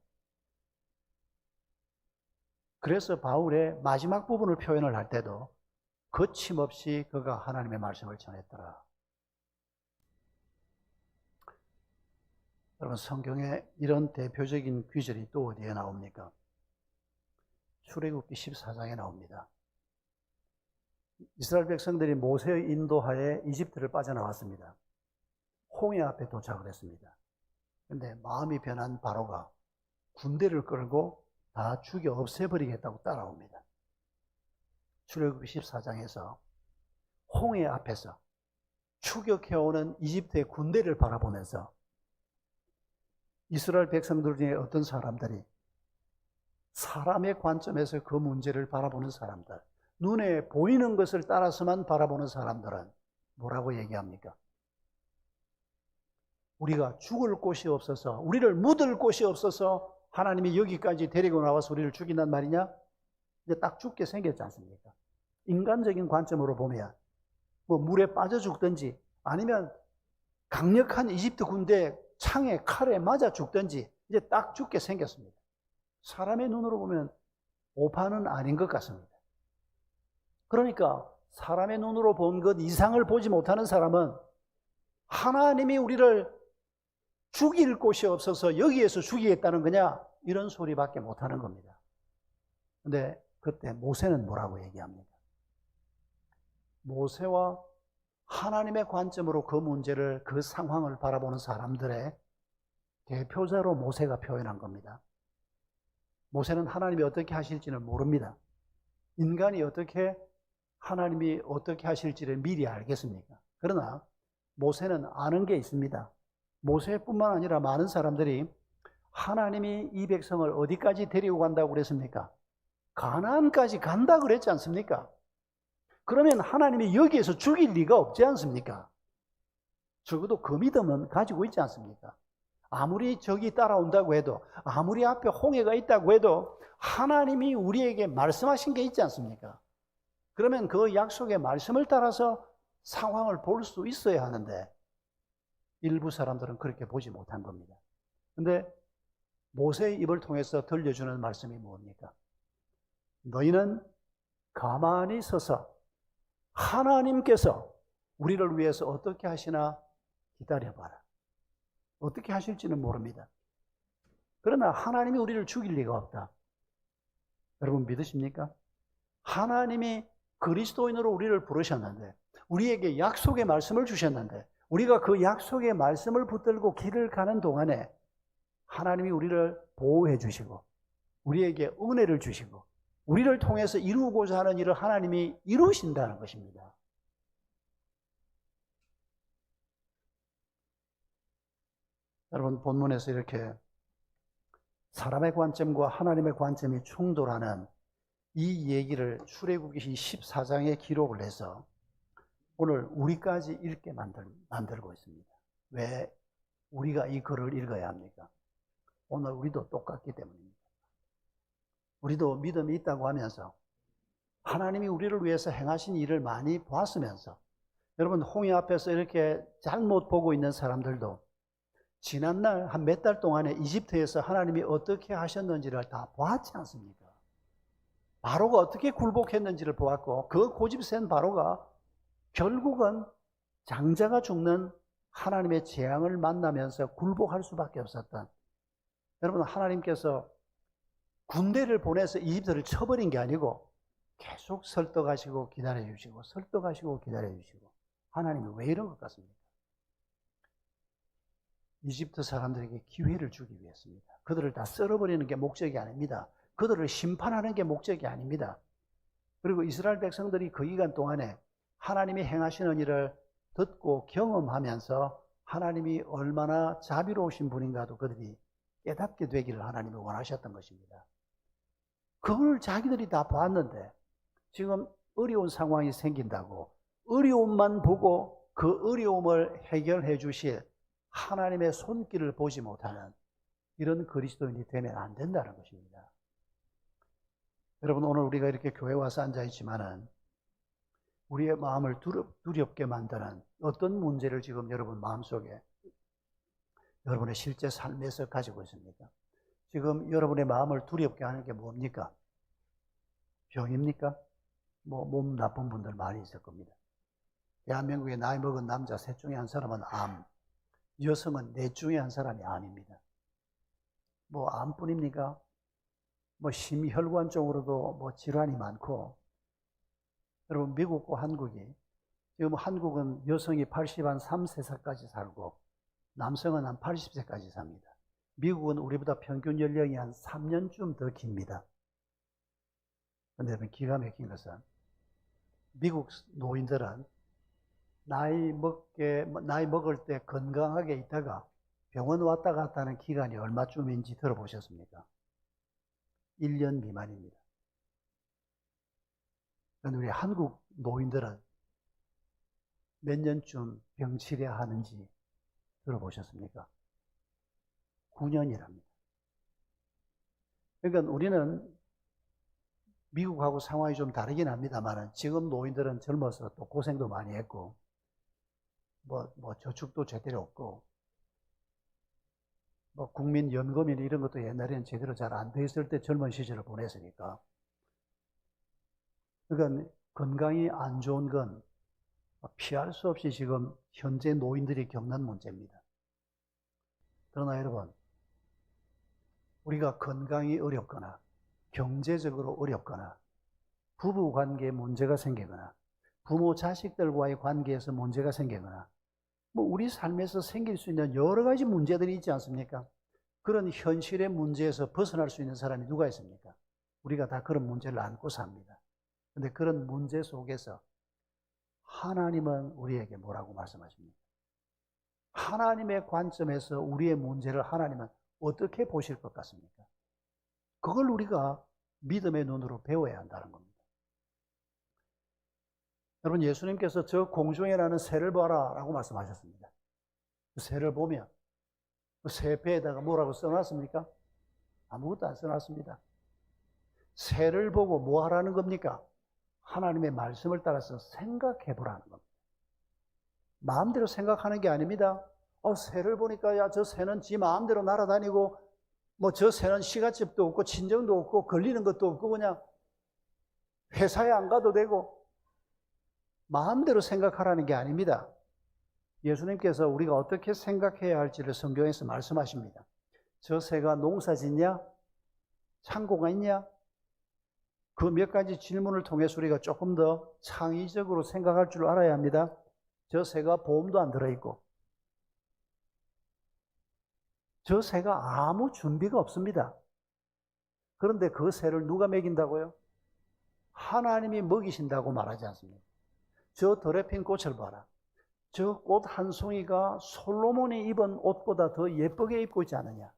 A: 그래서 바울의 마지막 부분을 표현을 할 때도 거침없이 그가 하나님의 말씀을 전했더라. 여러분, 성경에 이런 대표적인 귀절이 또 어디에 나옵니까? 출애굽기 14장에 나옵니다. 이스라엘 백성들이 모세의 인도하에 이집트를 빠져나왔습니다. 홍해 앞에 도착을 했습니다. 그런데 마음이 변한 바로가 군대를 끌고 다 죽여 없애버리겠다고 따라옵니다. 출애굽기 14장에서 홍해 앞에서 추격해오는 이집트의 군대를 바라보면서 이스라엘 백성들 중에 어떤 사람들이, 사람의 관점에서 그 문제를 바라보는 사람들, 눈에 보이는 것을 따라서만 바라보는 사람들은 뭐라고 얘기합니까? 우리가 죽을 곳이 없어서, 우리를 묻을 곳이 없어서 하나님이 여기까지 데리고 나와서 우리를 죽인단 말이냐? 이제 딱 죽게 생겼지 않습니까? 인간적인 관점으로 보면 물에 빠져 죽든지, 아니면 강력한 이집트 군대 창에 칼에 맞아 죽든지 이제 딱 죽게 생겼습니다. 사람의 눈으로 보면 오판은 아닌 것 같습니다. 그러니까 사람의 눈으로 본 것 이상을 보지 못하는 사람은 하나님이 우리를 죽일 곳이 없어서 여기에서 죽이겠다는 거냐, 이런 소리밖에 못하는 겁니다. 그런데 그때 모세는 뭐라고 얘기합니까? 모세와 하나님의 관점으로 그 문제를, 그 상황을 바라보는 사람들의 대표자로 모세가 표현한 겁니다. 모세는 하나님이 어떻게 하실지는 모릅니다. 인간이 어떻게, 하나님이 어떻게 하실지를 미리 알겠습니까? 그러나 모세는 아는 게 있습니다. 모세뿐만 아니라 많은 사람들이 하나님이 이 백성을 어디까지 데리고 간다고 그랬습니까? 가나안까지 간다 그랬지 않습니까? 그러면 하나님이 여기에서 죽일 리가 없지 않습니까? 적어도 그 믿음은 가지고 있지 않습니까? 아무리 적이 따라온다고 해도, 아무리 앞에 홍해가 있다고 해도 하나님이 우리에게 말씀하신 게 있지 않습니까? 그러면 그 약속의 말씀을 따라서 상황을 볼 수 있어야 하는데 일부 사람들은 그렇게 보지 못한 겁니다. 근데 모세의 입을 통해서 들려주는 말씀이 뭡니까? 너희는 가만히 서서 하나님께서 우리를 위해서 어떻게 하시나 기다려봐라. 어떻게 하실지는 모릅니다. 그러나 하나님이 우리를 죽일 리가 없다. 여러분 믿으십니까? 하나님이 그리스도인으로 우리를 부르셨는데, 우리에게 약속의 말씀을 주셨는데, 우리가 그 약속의 말씀을 붙들고 길을 가는 동안에 하나님이 우리를 보호해 주시고 우리에게 은혜를 주시고 우리를 통해서 이루고자 하는 일을 하나님이 이루신다는 것입니다. 여러분, 본문에서 이렇게 사람의 관점과 하나님의 관점이 충돌하는 이 얘기를 출애굽기 14장에 기록을 해서 오늘 우리까지 읽게 만들고 있습니다. 왜 우리가 이 글을 읽어야 합니까? 오늘 우리도 똑같기 때문입니다. 우리도 믿음이 있다고 하면서 하나님이 우리를 위해서 행하신 일을 많이 보았으면서, 여러분 홍해 앞에서 이렇게 잘못 보고 있는 사람들도 지난날 한 몇 달 동안에 이집트에서 하나님이 어떻게 하셨는지를 다 보았지 않습니까? 바로가 어떻게 굴복했는지를 보았고, 그 고집센 바로가 결국은 장자가 죽는 하나님의 재앙을 만나면서 굴복할 수밖에 없었던, 여러분 하나님께서 군대를 보내서 이집트를 쳐버린 게 아니고 계속 설득하시고 기다려주시고 설득하시고 기다려주시고, 하나님이 왜 이런 것 같습니까? 이집트 사람들에게 기회를 주기 위해서입니다. 그들을 다 썰어버리는 게 목적이 아닙니다. 그들을 심판하는 게 목적이 아닙니다. 그리고 이스라엘 백성들이 그 기간 동안에 하나님이 행하시는 일을 듣고 경험하면서 하나님이 얼마나 자비로우신 분인가도 그들이 깨닫게 되기를 하나님이 원하셨던 것입니다. 그걸 자기들이 다 봤는데 지금 어려운 상황이 생긴다고 어려움만 보고 그 어려움을 해결해 주실 하나님의 손길을 보지 못하는 이런 그리스도인이 되면 안 된다는 것입니다. 여러분, 오늘 우리가 이렇게 교회에 와서 앉아있지만은 우리의 마음을 두렵게 만드는 어떤 문제를 지금 여러분 마음속에, 여러분의 실제 삶에서 가지고 있습니까? 지금 여러분의 마음을 두렵게 하는 게 뭡니까? 병입니까? 몸 나쁜 분들 많이 있을 겁니다. 대한민국에 나이 먹은 남자 셋 중에 한 사람은 암, 여성은 넷 중에 한 사람이 암입니다. 암뿐입니까? 심혈관 쪽으로도 질환이 많고, 여러분 미국과 한국이, 지금 한국은 여성이 80 한 3세까지 살고 남성은 한 80세까지 삽니다. 미국은 우리보다 평균 연령이 한 3년쯤 더 깁니다. 그런데 여러분 기가 막힌 것은 미국 노인들은 나이 먹을 때 건강하게 있다가 병원 왔다 갔다 하는 기간이 얼마쯤인지 들어보셨습니까? 1년 미만입니다. 그런데 우리 한국 노인들은 몇 년쯤 병치레야 하는지 들어보셨습니까? 9년이랍니다. 그러니까 우리는 미국하고 상황이 좀 다르긴 합니다만 지금 노인들은 젊어서 또 고생도 많이 했고 저축도 제대로 없고 국민연금이나 이런 것도 옛날에는 제대로 잘 안 돼 있을 때 젊은 시절을 보냈으니까, 그러니까 건강이 안 좋은 건 피할 수 없이 지금 현재 노인들이 겪는 문제입니다. 그러나 여러분, 우리가 건강이 어렵거나 경제적으로 어렵거나 부부 관계에 문제가 생기거나 부모 자식들과의 관계에서 문제가 생기거나 뭐 우리 삶에서 생길 수 있는 여러 가지 문제들이 있지 않습니까? 그런 현실의 문제에서 벗어날 수 있는 사람이 누가 있습니까? 우리가 다 그런 문제를 안고 삽니다. 그런데 그런 문제 속에서 하나님은 우리에게 뭐라고 말씀하십니까? 하나님의 관점에서 우리의 문제를 하나님은 어떻게 보실 것 같습니까? 그걸 우리가 믿음의 눈으로 배워야 한다는 겁니다. 여러분, 예수님께서 저 공중에 나는 새를 봐라 라고 말씀하셨습니다. 그 새를 보면 그 새 배에다가 뭐라고 써놨습니까? 아무것도 안 써놨습니다. 새를 보고 뭐 하라는 겁니까? 하나님의 말씀을 따라서 생각해 보라는 겁니다. 마음대로 생각하는 게 아닙니다. 새를 보니까 야, 저 새는 지 마음대로 날아다니고 뭐 저 새는 시가집도 없고 친정도 없고 걸리는 것도 없고 그냥 회사에 안 가도 되고 마음대로 생각하라는 게 아닙니다. 예수님께서 우리가 어떻게 생각해야 할지를 성경에서 말씀하십니다. 저 새가 농사 짓냐? 창고가 있냐? 그 몇 가지 질문을 통해서 우리가 조금 더 창의적으로 생각할 줄 알아야 합니다. 저 새가 보험도 안 들어있고 저 새가 아무 준비가 없습니다. 그런데 그 새를 누가 먹인다고요? 하나님이 먹이신다고 말하지 않습니까? 저 덜에 핀 꽃을 봐라. 저 꽃 한 송이가 솔로몬이 입은 옷보다 더 예쁘게 입고 있지 않느냐?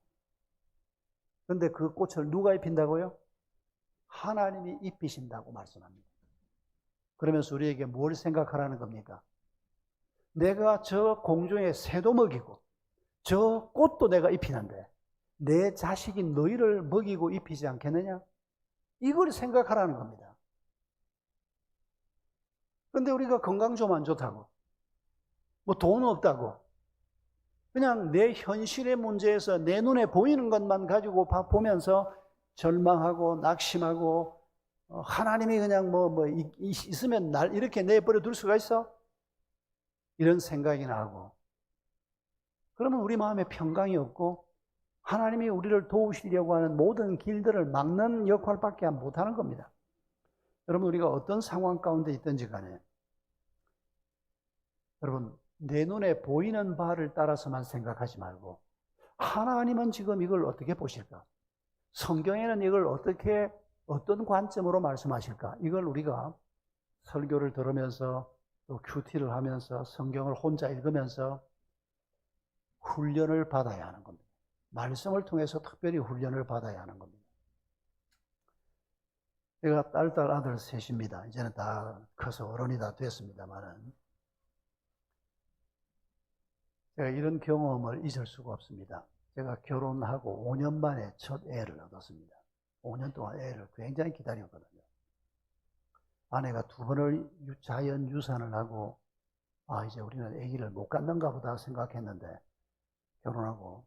A: 그런데 그 꽃을 누가 입힌다고요? 하나님이 입히신다고 말씀합니다. 그러면서 우리에게 뭘 생각하라는 겁니까? 내가 저 공중에 새도 먹이고 저 꽃도 내가 입히는데 내 자식이 너희를 먹이고 입히지 않겠느냐? 이걸 생각하라는 겁니다. 그런데 우리가 건강 좀 안 좋다고 뭐 돈 없다고 그냥 내 현실의 문제에서 내 눈에 보이는 것만 가지고 보면서 절망하고 낙심하고 하나님이 그냥 있으면 날 이렇게 내버려 둘 수가 있어? 이런 생각이 나고 그러면 우리 마음에 평강이 없고 하나님이 우리를 도우시려고 하는 모든 길들을 막는 역할밖에 못하는 겁니다. 여러분, 우리가 어떤 상황 가운데 있든지 간에 여러분, 내 눈에 보이는 바를 따라서만 생각하지 말고 하나님은 지금 이걸 어떻게 보실까? 성경에는 이걸 어떤 관점으로 말씀하실까? 이걸 우리가 설교를 들으면서 또 큐티를 하면서 성경을 혼자 읽으면서 훈련을 받아야 하는 겁니다. 말씀을 통해서 특별히 훈련을 받아야 하는 겁니다. 제가 딸, 아들 셋입니다. 이제는 다 커서 어른이 다 됐습니다만은 제가 이런 경험을 잊을 수가 없습니다. 제가 결혼하고 5년 만에 첫 애를 얻었습니다. 5년 동안 애를 굉장히 기다렸거든요. 아내가 2번을 자연 유산을 하고 이제 우리는 아기를 못 갖는가 보다 생각했는데 결혼하고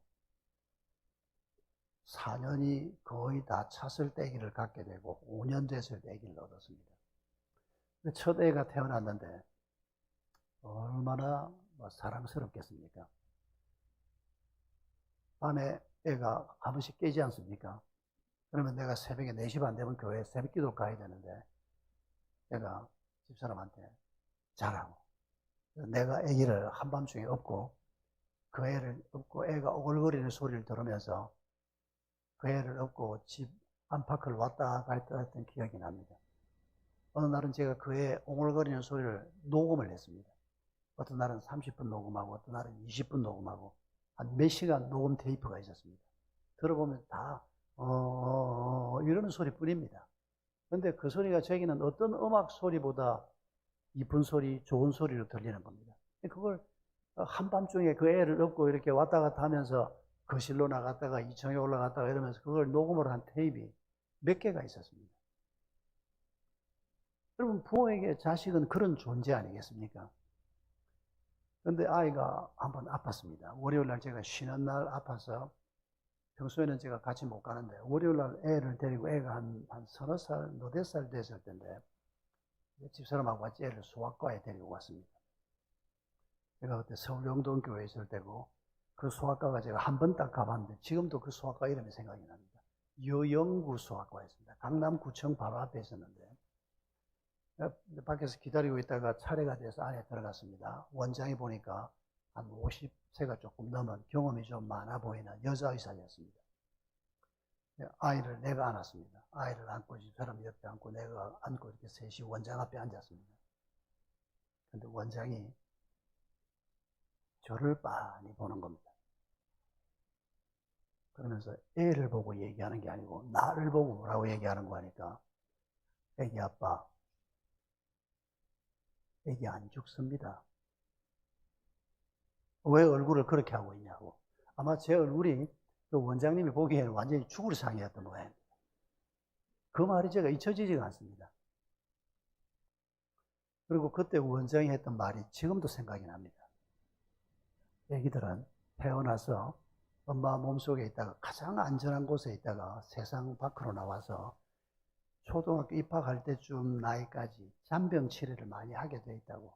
A: 4년이 거의 다 찼을 때 아기를 갖게 되고 5년 됐을 때 아기를 얻었습니다. 첫 애가 태어났는데 얼마나 사랑스럽겠습니까? 밤에 애가 한 번씩 깨지 않습니까? 그러면 내가 새벽에 4시 반 되면 교회에 새벽 기도 가야 되는데 내가 집사람한테 자라고 내가 아기를 한밤중에 업고 그 애를 업고 애가 오글거리는 소리를 들으면서 그 애를 업고 집 안팎을 왔다 갔다 했던 기억이 납니다. 어느 날은 제가 그 애 오글거리는 소리를 녹음을 했습니다. 어떤 날은 30분 녹음하고 어떤 날은 20분 녹음하고 한 몇 시간 녹음 테이프가 있었습니다. 들어보면 다 이러는 소리뿐입니다. 그런데 그 소리가 저에게는 어떤 음악 소리보다 이쁜 소리, 좋은 소리로 들리는 겁니다. 그걸 한밤중에 그 애를 업고 이렇게 왔다 갔다 하면서 거실로 나갔다가 2층에 올라갔다가 이러면서 그걸 녹음을 한 테이프가 몇 개가 있었습니다. 여러분, 부모에게 자식은 그런 존재 아니겠습니까? 그런데 아이가 한번 아팠습니다. 월요일 날 제가 쉬는 날 아파서 평소에는 제가 같이 못 가는데 월요일 날 애를 데리고 애가 한 서너 살, 너댓 살 됐을 텐데 집사람하고 같이 애를 소아과에 데리고 왔습니다. 제가 그때 서울 영동교회에 있을 때고 그 소아과가 제가 한 번 딱 가봤는데 지금도 그 소아과 이름이 생각이 납니다. 여영구 소아과였습니다. 강남구청 바로 앞에 있었는데 밖에서 기다리고 있다가 차례가 돼서 안에 들어갔습니다. 원장이 보니까 한 50세가 조금 넘은 경험이 좀 많아 보이는 여자 의사였습니다. 아이를 내가 안았습니다. 아이를 안고 집사람 옆에 안고 내가 안고 이렇게 셋이 원장 앞에 앉았습니다. 근데 원장이 저를 빤히 보는 겁니다. 그러면서 애를 보고 얘기하는 게 아니고 나를 보고 뭐라고 얘기하는 거 하니까 애기 아빠, 애기 안 죽습니다. 왜 얼굴을 그렇게 하고 있냐고. 아마 제 얼굴이 그 원장님이 보기에는 완전히 죽을 상이었던 모양입니다. 그 말이 제가 잊혀지지가 않습니다. 그리고 그때 원장이 했던 말이 지금도 생각이 납니다. 애기들은 태어나서 엄마 몸속에 있다가 가장 안전한 곳에 있다가 세상 밖으로 나와서 초등학교 입학할 때쯤 나이까지 잔병 치레를 많이 하게 돼 있다고.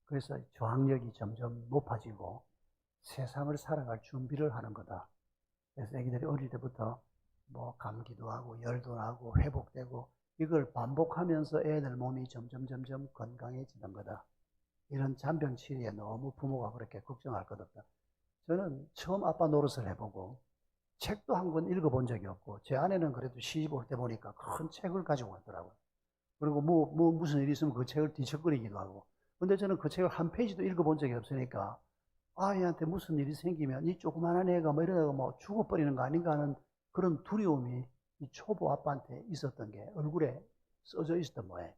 A: 그래서 저항력이 점점 높아지고 세상을 살아갈 준비를 하는 거다. 그래서 애기들이 어릴 때부터 뭐 감기도 하고 열도 나고 회복되고 이걸 반복하면서 애들 몸이 점점 건강해지는 거다. 이런 잔병 치레에 너무 부모가 그렇게 걱정할 것 없다. 저는 처음 아빠 노릇을 해보고 책도 한 권 읽어본 적이 없고 제 아내는 그래도 시집 올 때 보니까 큰 책을 가지고 왔더라고요. 그리고 무슨 일이 있으면 그 책을 뒤척거리기도 하고. 근데 저는 그 책을 한 페이지도 읽어본 적이 없으니까 아이한테 무슨 일이 생기면 이 조그만한 애가 뭐 이러다가 뭐 죽어버리는 거 아닌가 하는 그런 두려움이 이 초보 아빠한테 있었던 게 얼굴에 써져 있었던 모양이에요.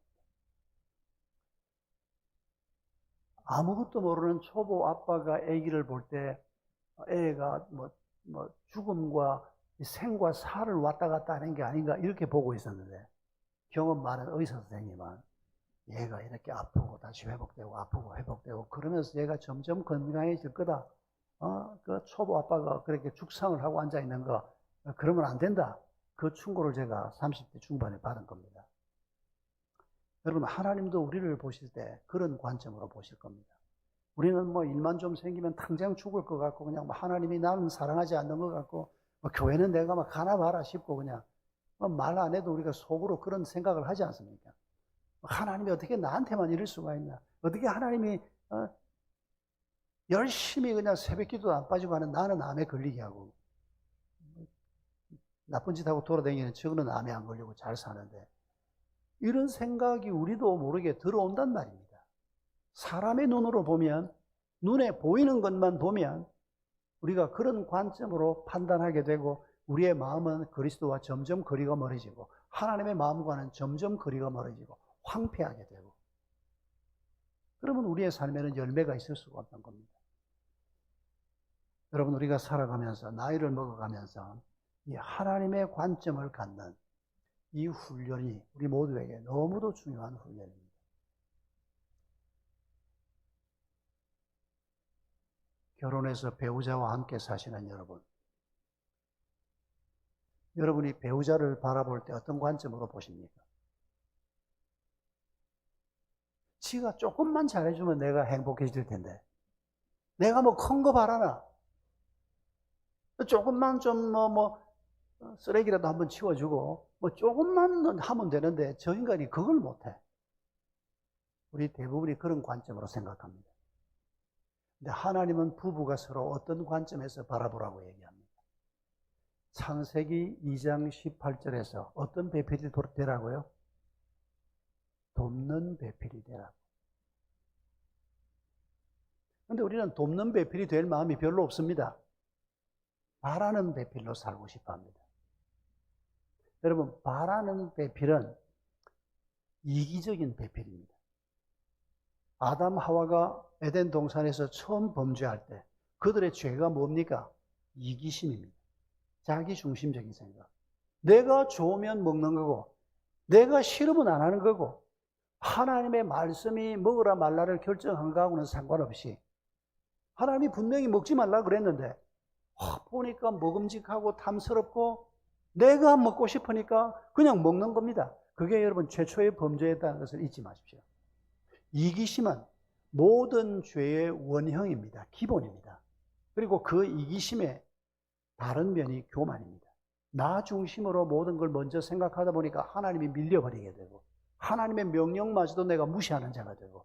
A: 아무것도 모르는 초보 아빠가 아기를 볼 때 애가 뭐 죽음과 생과 사를 왔다 갔다 하는 게 아닌가 이렇게 보고 있었는데 경험 많은 의사 선생님은 얘가 이렇게 아프고 다시 회복되고 아프고 회복되고 그러면서 얘가 점점 건강해질 거다. 그 초보 아빠가 그렇게 죽상을 하고 앉아 있는 거 그러면 안 된다. 그 충고를 제가 30대 중반에 받은 겁니다. 여러분 하나님도 우리를 보실 때 그런 관점으로 보실 겁니다. 우리는 뭐 일만 좀 생기면 당장 죽을 것 같고 그냥 뭐 하나님이 나는 사랑하지 않는 것 같고 뭐 교회는 내가 막 가나 봐라 싶고 그냥 말 안 해도 우리가 속으로 그런 생각을 하지 않습니까? 하나님이 어떻게 나한테만 이럴 수가 있나? 어떻게 하나님이 열심히 그냥 새벽기도 안 빠지고 하는 나는 암에 걸리게 하고 나쁜 짓 하고 돌아다니는 저거는 암에 안 걸리고 잘 사는데 이런 생각이 우리도 모르게 들어온단 말입니다. 사람의 눈으로 보면 눈에 보이는 것만 보면 우리가 그런 관점으로 판단하게 되고 우리의 마음은 그리스도와 점점 거리가 멀어지고 하나님의 마음과는 점점 거리가 멀어지고 황폐하게 되고 그러면 우리의 삶에는 열매가 있을 수가 없는 겁니다. 여러분 우리가 살아가면서 나이를 먹어가면서 이 하나님의 관점을 갖는 이 훈련이 우리 모두에게 너무도 중요한 훈련입니다. 결혼해서 배우자와 함께 사시는 여러분, 여러분이 배우자를 바라볼 때 어떤 관점으로 보십니까? 지가 조금만 잘해주면 내가 행복해질 텐데 내가 뭐 큰 거 바라나? 조금만 좀 쓰레기라도 한번 치워주고 뭐 조금만 하면 되는데 저 인간이 그걸 못해. 우리 대부분이 그런 관점으로 생각합니다. 근데 하나님은 부부가 서로 어떤 관점에서 바라보라고 얘기합니다. 창세기 2장 18절에서 어떤 배필이 되라고요? 돕는 배필이 되라고. 근데 우리는 돕는 배필이 될 마음이 별로 없습니다. 바라는 배필로 살고 싶어 합니다. 여러분, 바라는 배필은 이기적인 배필입니다. 아담 하와가 에덴 동산에서 처음 범죄할 때 그들의 죄가 뭡니까? 이기심입니다. 자기 중심적인 생각. 내가 좋으면 먹는 거고 내가 싫으면 안 하는 거고 하나님의 말씀이 먹으라 말라를 결정한 거하고는 상관없이 하나님이 분명히 먹지 말라 그랬는데 보니까 먹음직하고 탐스럽고 내가 먹고 싶으니까 그냥 먹는 겁니다. 그게 여러분 최초의 범죄였다는 것을 잊지 마십시오. 이기심은 모든 죄의 원형입니다. 기본입니다. 그리고 그 이기심의 다른 면이 교만입니다. 나 중심으로 모든 걸 먼저 생각하다 보니까 하나님이 밀려버리게 되고 하나님의 명령마저도 내가 무시하는 자가 되고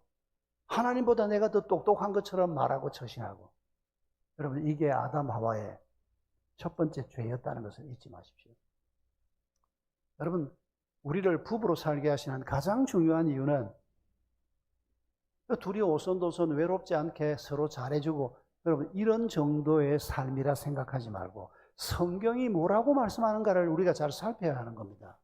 A: 하나님보다 내가 더 똑똑한 것처럼 말하고 처신하고, 여러분 이게 아담 하와의 첫 번째 죄였다는 것을 잊지 마십시오. 여러분 우리를 부부로 살게 하시는 가장 중요한 이유는 둘이 오손도손 외롭지 않게 서로 잘해주고, 여러분 이런 정도의 삶이라 생각하지 말고 성경이 뭐라고 말씀하는가를 우리가 잘 살펴야 하는 겁니다.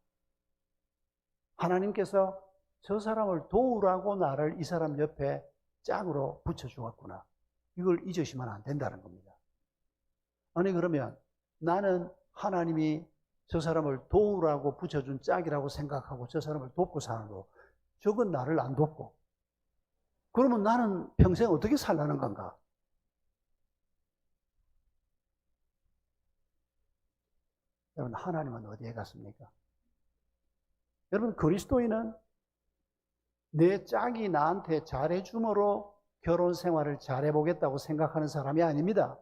A: 하나님께서 저 사람을 도우라고 나를 이 사람 옆에 짝으로 붙여주었구나, 이걸 잊으시면 안 된다는 겁니다. 아니 그러면 나는 하나님이 저 사람을 도우라고 붙여준 짝이라고 생각하고 저 사람을 돕고 사는고, 저건 나를 안 돕고, 그러면 나는 평생 어떻게 살라는 건가? 여러분 하나님은 어디에 갔습니까? 여러분 그리스도인은 내 짝이 나한테 잘해줌으로 결혼 생활을 잘해보겠다고 생각하는 사람이 아닙니다.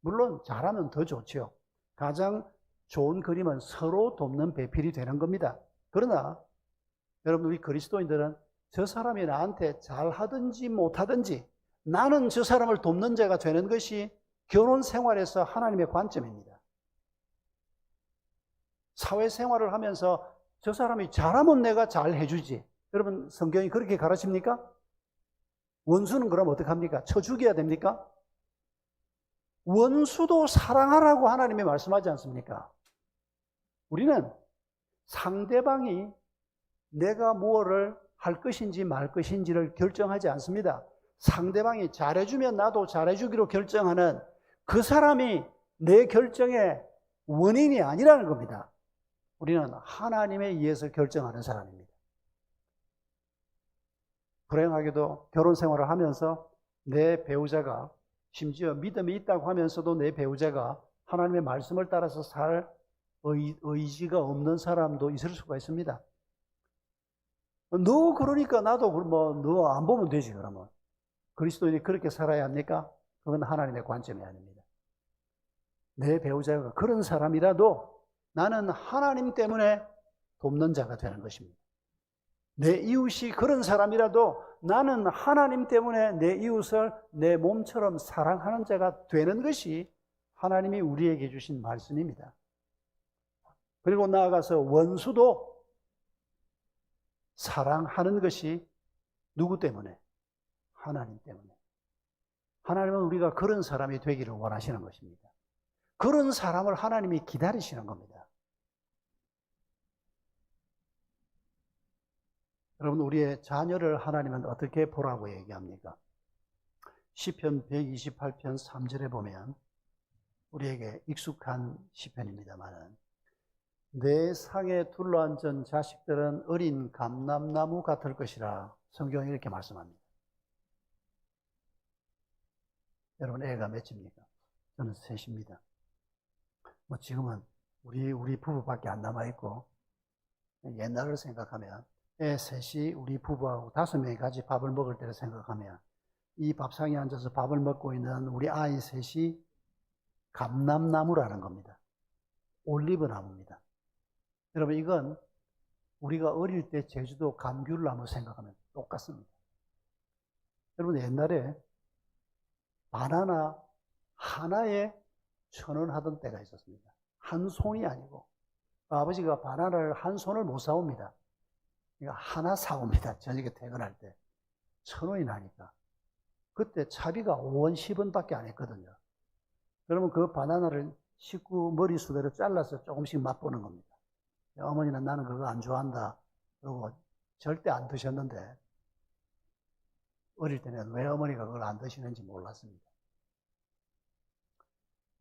A: 물론 잘하면 더 좋죠. 가장 좋은 그림은 서로 돕는 배필이 되는 겁니다. 그러나 여러분 우리 그리스도인들은 저 사람이 나한테 잘하든지 못하든지 나는 저 사람을 돕는 자가 되는 것이 결혼 생활에서 하나님의 관점입니다. 사회생활을 하면서 저 사람이 잘하면 내가 잘 해주지. 여러분 성경이 그렇게 가르칩니까? 원수는 그럼 어떡합니까? 쳐 죽여야 됩니까? 원수도 사랑하라고 하나님이 말씀하지 않습니까? 우리는 상대방이 내가 무엇을 할 것인지 말 것인지를 결정하지 않습니다. 상대방이 잘해주면 나도 잘해주기로 결정하는 그 사람이 내 결정의 원인이 아니라는 겁니다. 우리는 하나님에 의해서 결정하는 사람입니다. 불행하게도 결혼 생활을 하면서 내 배우자가, 심지어 믿음이 있다고 하면서도 내 배우자가 하나님의 말씀을 따라서 살 의지가 없는 사람도 있을 수가 있습니다. 너 그러니까 나도 너 안 보면 되지. 그러면 그리스도인이 그렇게 살아야 합니까? 그건 하나님의 관점이 아닙니다. 내 배우자가 그런 사람이라도 나는 하나님 때문에 돕는 자가 되는 것입니다. 내 이웃이 그런 사람이라도 나는 하나님 때문에 내 이웃을 내 몸처럼 사랑하는 자가 되는 것이 하나님이 우리에게 주신 말씀입니다. 그리고 나아가서 원수도 사랑하는 것이 누구 때문에? 하나님 때문에. 하나님은 우리가 그런 사람이 되기를 원하시는 것입니다. 그런 사람을 하나님이 기다리시는 겁니다. 여러분 우리의 자녀를 하나님은 어떻게 보라고 얘기합니까? 시편 128편 3절에 보면 우리에게 익숙한 시편입니다만, 내 상에 둘러앉은 자식들은 어린 감람나무 같을 것이라 성경이 이렇게 말씀합니다. 여러분 애가 몇입니까? 저는 셋입니다. 지금은 우리 부부밖에 안 남아있고, 옛날을 생각하면 애 셋이 우리 부부하고 5명이 같이 밥을 먹을 때를 생각하면 이 밥상에 앉아서 밥을 먹고 있는 우리 아이 셋이 감람나무라는 겁니다. 올리브나무입니다. 여러분 이건 우리가 어릴 때 제주도 감귤나무 생각하면 똑같습니다. 여러분 옛날에 바나나 하나에 1,000원 하던 때가 있었습니다. 한 손이 아니고, 아버지가 바나나를 한 손을 못 사옵니다. 그러니까 하나 사옵니다. 저녁에 퇴근할 때 1,000원이 나니까. 그때 차비가 5원 10원밖에 안 했거든요. 그러면 그 바나나를 식구 머리수대로 잘라서 조금씩 맛보는 겁니다. 어머니는 나는 그거 안 좋아한다 그러고 절대 안 드셨는데, 어릴 때는 왜 어머니가 그걸 안 드시는지 몰랐습니다.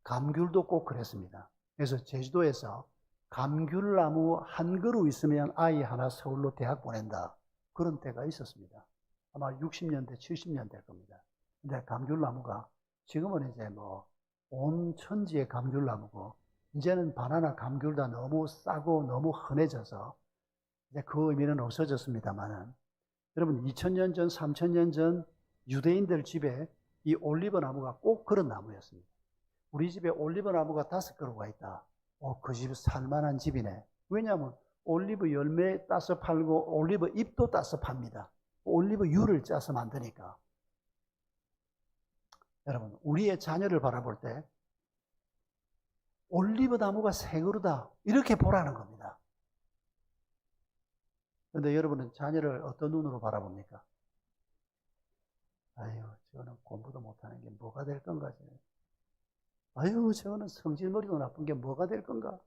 A: 감귤도 꼭 그랬습니다. 그래서 제주도에서 감귤나무 한 그루 있으면 아이 하나 서울로 대학 보낸다, 그런 때가 있었습니다. 아마 60년대 70년대일 겁니다. 근데 감귤나무가 지금은 이제 온 천지의 감귤나무고, 이제는 바나나 감귤 다 너무 싸고 너무 흔해져서 이제 그 의미는 없어졌습니다만은, 여러분 2000년 전 3000년 전 유대인들 집에 이 올리브 나무가 꼭 그런 나무였습니다. 우리 집에 올리브 나무가 5그루가 있다. 그 집 살만한 집이네. 왜냐하면 올리브 열매 따서 팔고 올리브 잎도 따서 팝니다. 올리브 유를 짜서 만드니까. 여러분, 우리의 자녀를 바라볼 때 올리브 나무가 새 그루다 이렇게 보라는 겁니다. 그런데 여러분은 자녀를 어떤 눈으로 바라봅니까? 아유, 저거는 공부도 못하는 게 뭐가 될 건가? 아유, 저거는 성질머리도 나쁜 게 뭐가 될 건가?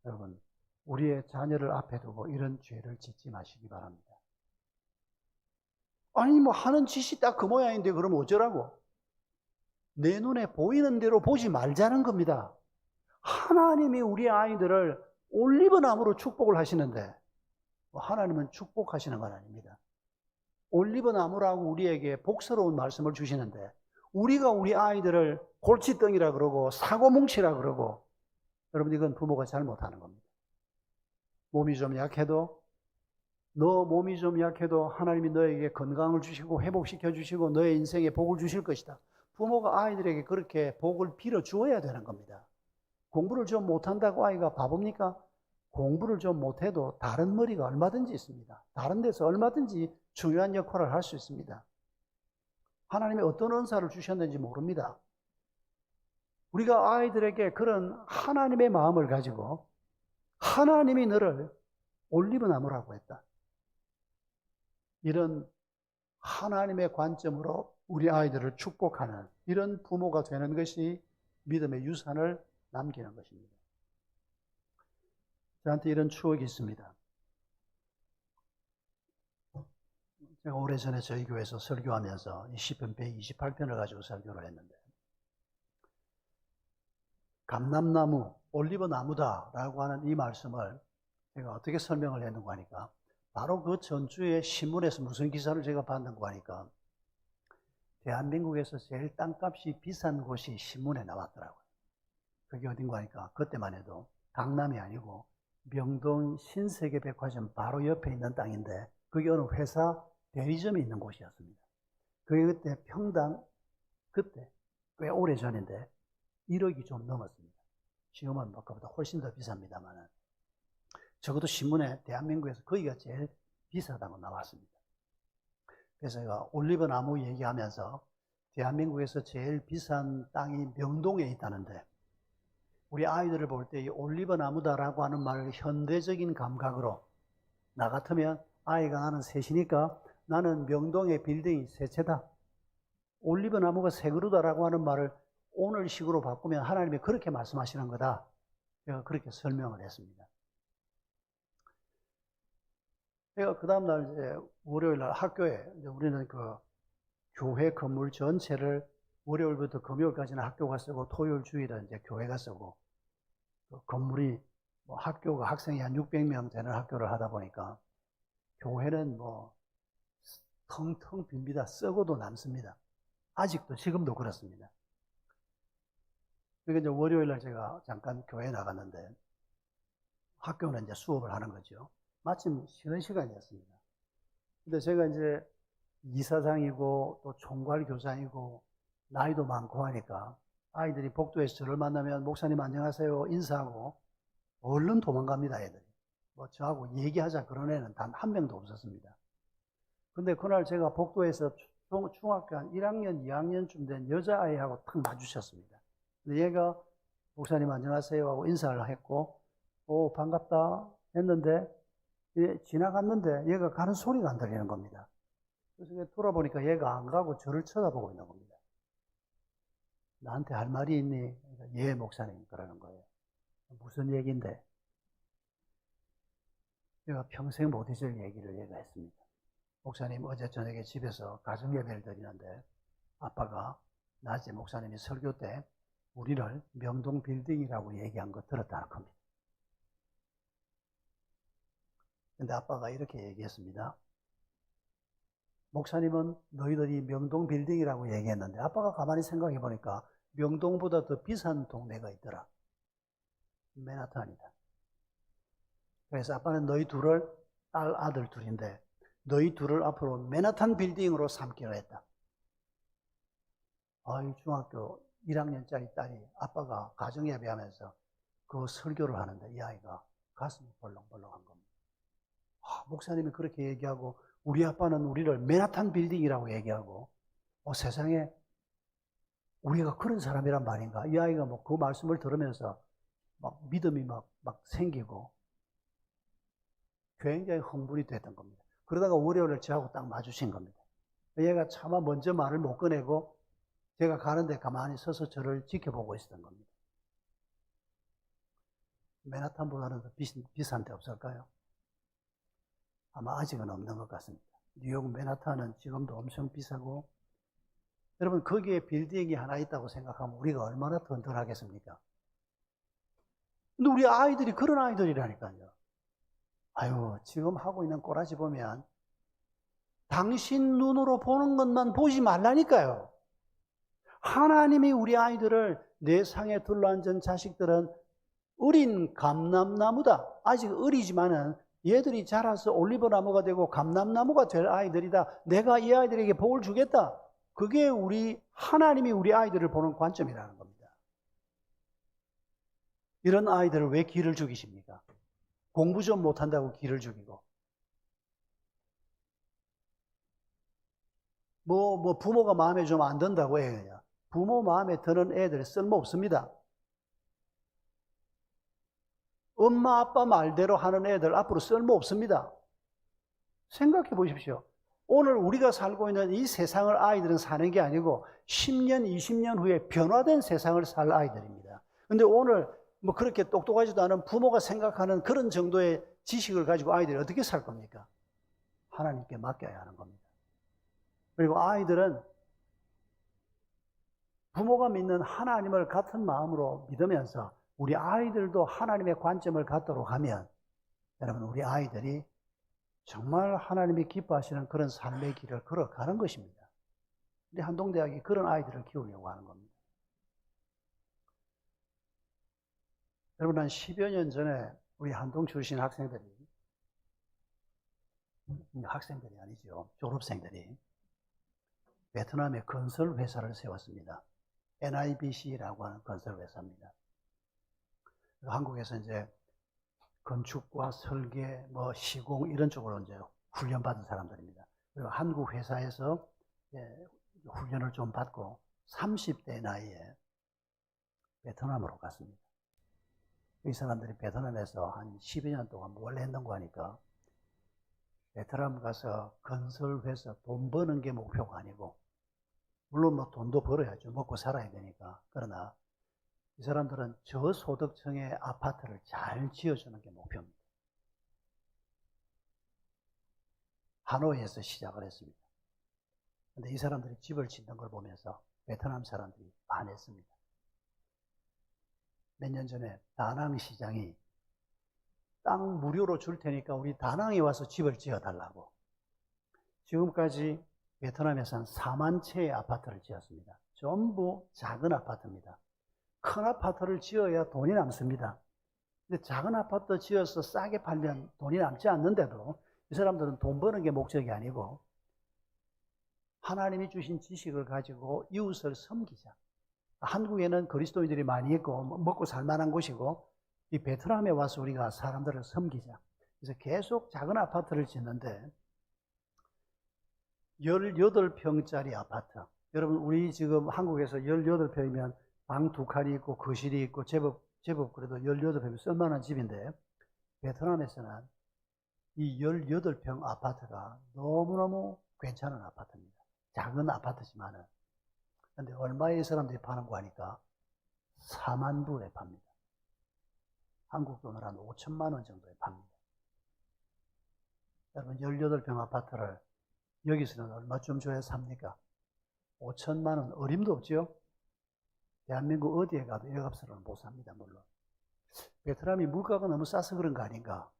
A: 여러분, 우리의 자녀를 앞에 두고 이런 죄를 짓지 마시기 바랍니다. 아니, 뭐 하는 짓이 딱 그 모양인데 그럼 어쩌라고? 내 눈에 보이는 대로 보지 말자는 겁니다. 하나님이 우리 아이들을 올리브 나무로 축복을 하시는데 하나님은 축복하시는 건 아닙니다. 올리브 나무라고 우리에게 복스러운 말씀을 주시는데 우리가 우리 아이들을 골칫덩이라 그러고 사고뭉치라 그러고, 여러분, 이건 부모가 잘못하는 겁니다. 몸이 좀 약해도, 너 몸이 좀 약해도 하나님이 너에게 건강을 주시고 회복시켜 주시고 너의 인생에 복을 주실 것이다. 부모가 아이들에게 그렇게 복을 빌어 주어야 되는 겁니다. 공부를 좀 못한다고 아이가 바보입니까? 공부를 좀 못해도 다른 머리가 얼마든지 있습니다. 다른 데서 얼마든지 중요한 역할을 할 수 있습니다. 하나님이 어떤 은사를 주셨는지 모릅니다. 우리가 아이들에게 그런 하나님의 마음을 가지고 하나님이 너를 올리브 나무라고 했다. 이런 하나님의 관점으로 우리 아이들을 축복하는 이런 부모가 되는 것이 믿음의 유산을 남기는 것입니다. 저한테 이런 추억이 있습니다. 제가 오래전에 저희 교회에서 설교하면서 시편 128편을 가지고 설교를 했는데, 감람나무, 올리브 나무다라고 하는 이 말씀을 제가 어떻게 설명을 했는가 하니까, 바로 그 전주에 신문에서 무슨 기사를 제가 봤는가 하니까 대한민국에서 제일 땅값이 비싼 곳이 신문에 나왔더라고요. 그게 어딘가 하니까 그때만 해도 강남이 아니고 명동 신세계백화점 바로 옆에 있는 땅인데 그게 어느 회사 대리점이 있는 곳이었습니다. 그게 그때 평당, 그때 꽤 오래 전인데 1억이 좀 넘었습니다. 지금은 그보다 훨씬 더 비쌉니다만 적어도 신문에 대한민국에서 거기가 제일 비싸다고 나왔습니다. 그래서 제가 올리브 나무 얘기하면서 대한민국에서 제일 비싼 땅이 명동에 있다는데, 우리 아이들을 볼 때 이 올리브 나무다라고 하는 말을 현대적인 감각으로, 나 같으면 아이가 나는 셋이니까 나는 명동의 빌딩이 세 채다, 올리브 나무가 세 그루다라고 하는 말을 오늘식으로 바꾸면 하나님이 그렇게 말씀하시는 거다. 제가 그렇게 설명을 했습니다. 제가 그 다음날 이제 월요일 날 학교에, 이제 우리는 그 교회 건물 전체를 월요일부터 금요일까지는 학교가 쓰고 토요일 주일은 이제 교회가 쓰고, 그 건물이 뭐 학교가 학생이 한 600명 되는 학교를 하다 보니까 교회는 뭐 텅텅 빕니다. 썩어도 남습니다. 아직도 지금도 그렇습니다. 그러니까 이제 월요일 날 제가 잠깐 교회에 나갔는데 학교는 이제 수업을 하는 거죠. 마침 쉬는 시간이었습니다. 근데 제가 이제 이사장이고 또 총괄교사이고 나이도 많고 하니까 아이들이 복도에서 저를 만나면 목사님 안녕하세요 인사하고 얼른 도망갑니다. 애들이 뭐 저하고 얘기하자 그런 애는 단 한 명도 없었습니다. 근데 그날 제가 복도에서 중학교 한 1학년 2학년쯤 된 여자아이하고 탁 마주쳤습니다. 근데 얘가 목사님 안녕하세요 하고 인사를 했고 오 반갑다 했는데 지나갔는데 얘가 가는 소리가 안 들리는 겁니다. 그래서 돌아보니까 얘가 안 가고 저를 쳐다보고 있는 겁니다. 나한테 할 말이 있니? 예 목사님 그러는 거예요. 무슨 얘기인데? 얘가 평생 못 잊을 얘기를 얘가 했습니다. 목사님 어제 저녁에 집에서 가정예배를 드리는데 아빠가 낮에 목사님이 설교 때 우리를 명동 빌딩이라고 얘기한 거 들었다는 겁니다. 근데 아빠가 이렇게 얘기했습니다. 목사님은 너희들이 명동 빌딩이라고 얘기했는데 아빠가 가만히 생각해 보니까 명동보다 더 비싼 동네가 있더라. 맨하탄이다. 그래서 아빠는 너희 둘을 딸 아들 둘인데 너희 둘을 앞으로 맨하탄 빌딩으로 삼기로 했다. 아이 중학교 1학년짜리 딸이 아빠가 가정예배하면서 그 설교를 하는데 이 아이가 가슴이 벌렁벌렁한 겁니다. 목사님이 그렇게 얘기하고 우리 아빠는 우리를 맨하탄 빌딩이라고 얘기하고 세상에 우리가 그런 사람이란 말인가. 이 아이가 뭐 그 말씀을 들으면서 막 믿음이 막 생기고 굉장히 흥분이 됐던 겁니다. 그러다가 월요일에 저하고 딱 마주친 겁니다. 얘가 차마 먼저 말을 못 꺼내고 제가 가는데 가만히 서서 저를 지켜보고 있었던 겁니다. 맨하탄보다는 더 비싼 데 없을까요? 아마 아직은 없는 것 같습니다. 뉴욕 맨하탄은 지금도 엄청 비싸고, 여러분 거기에 빌딩이 하나 있다고 생각하면 우리가 얼마나 든든하겠습니까? 근데 우리 아이들이 그런 아이들이라니까요. 아유, 지금 하고 있는 꼬라지 보면 당신 눈으로 보는 것만 보지 말라니까요. 하나님이 우리 아이들을 내 상에 둘러앉은 자식들은 어린 감람나무다. 아직 어리지만은 얘들이 자라서 올리브나무가 되고 감람나무가 될 아이들이다. 내가 이 아이들에게 복을 주겠다. 그게 하나님이 우리 아이들을 보는 관점이라는 겁니다. 이런 아이들을 왜 기를 죽이십니까? 공부 좀 못한다고 기를 죽이고. 부모가 마음에 좀 안 든다고 해요. 부모 마음에 드는 애들 쓸모없습니다. 엄마 아빠 말대로 하는 애들 앞으로 쓸모없습니다. 생각해 보십시오. 오늘 우리가 살고 있는 이 세상을 아이들은 사는 게 아니고 10년, 20년 후에 변화된 세상을 살 아이들입니다. 근데 오늘 그렇게 똑똑하지도 않은 부모가 생각하는 그런 정도의 지식을 가지고 아이들이 어떻게 살 겁니까? 하나님께 맡겨야 하는 겁니다. 그리고 아이들은 부모가 믿는 하나님을 같은 마음으로 믿으면서 우리 아이들도 하나님의 관점을 갖도록 하면 여러분 우리 아이들이 정말 하나님이 기뻐하시는 그런 삶의 길을 걸어가는 것입니다. 우리 한동대학이 그런 아이들을 키우려고 하는 겁니다. 여러분 한 10여 년 전에 우리 한동 출신 학생들이 아니죠. 졸업생들이 베트남에 건설 회사를 세웠습니다. NIBC라고 하는 건설 회사입니다. 한국에서 이제 건축과 설계, 시공 이런 쪽으로 이제 훈련받은 사람들입니다. 그리고 한국 회사에서 훈련을 좀 받고 30대 나이에 베트남으로 갔습니다. 이 사람들이 베트남에서 한 12년 동안 뭘 했는고 하니까 베트남 가서 건설 회사 돈 버는 게 목표가 아니고, 물론 돈도 벌어야죠. 먹고 살아야 되니까. 그러나 이 사람들은 저소득층의 아파트를 잘 지어주는 게 목표입니다. 하노이에서 시작을 했습니다. 그런데 이 사람들이 집을 짓는 걸 보면서 베트남 사람들이 반했습니다. 몇 년 전에 다낭 시장이 땅 무료로 줄 테니까 우리 다낭에 와서 집을 지어달라고. 지금까지 베트남에서 한 4만 채의 아파트를 지었습니다. 전부 작은 아파트입니다. 큰 아파트를 지어야 돈이 남습니다. 근데 작은 아파트 지어서 싸게 팔면 돈이 남지 않는데도 이 사람들은 돈 버는 게 목적이 아니고 하나님이 주신 지식을 가지고 이웃을 섬기자. 한국에는 그리스도인들이 많이 있고 먹고 살만한 곳이고 이 베트남에 와서 우리가 사람들을 섬기자. 그래서 계속 작은 아파트를 짓는데 18평짜리 아파트. 여러분 우리 지금 한국에서 18평이면 방 2칸이 있고 거실이 있고 제법 그래도 18평이면 쓸만한 집인데 베트남에서는 이 18평 아파트가 너무너무 괜찮은 아파트입니다. 작은 아파트지만은. 근데 얼마에 이 사람들이 파는 거 하니까 4만 불에 팝니다. 한국 돈으로 한 5천만 원 정도에 팝니다. 여러분 18평 아파트를 여기서는 얼마쯤 줘야 삽니까? 5천만 원 어림도 없죠? 대한민국 어디에 가도 이 값으로는 못 삽니다. 물론 베트남이 물가가 너무 싸서 그런 거 아닌가?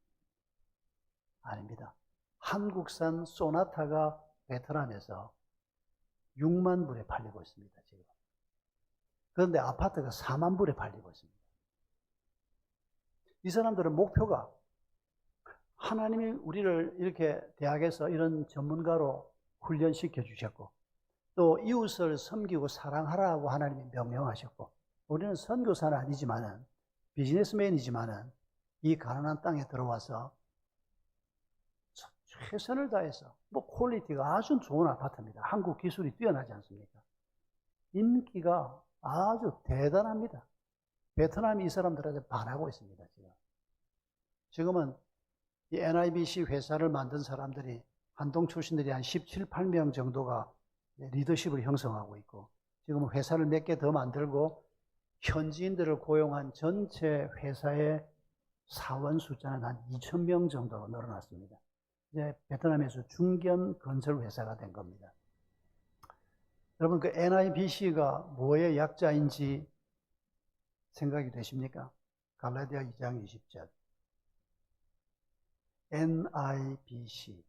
A: 아닙니다. 한국산 소나타가 베트남에서 6만 불에 팔리고 있습니다. 지금. 그런데 아파트가 4만 불에 팔리고 있습니다. 이 사람들은 목표가 하나님이 우리를 이렇게 대학에서 이런 전문가로 훈련시켜 주셨고 또 이웃을 섬기고 사랑하라고 하나님이 명령하셨고 우리는 선교사는 아니지만은 비즈니스맨이지만은 이 가난한 땅에 들어와서 최선을 다해서 퀄리티가 아주 좋은 아파트입니다. 한국 기술이 뛰어나지 않습니까? 인기가 아주 대단합니다. 베트남이 이 사람들한테 반하고 있습니다. 지금은 이 NIBC 회사를 만든 사람들이 한동 출신들이 한 17, 8명 정도가 리더십을 형성하고 있고, 지금은 회사를 몇 개 더 만들고 현지인들을 고용한 전체 회사의 사원 숫자는 한 2,000명 정도 늘어났습니다. 이제 베트남에서 중견 건설 회사가 된 겁니다. 여러분, 그 NIBC가 뭐의 약자인지 생각이 되십니까? 갈라디아 2장 20절. NIBC,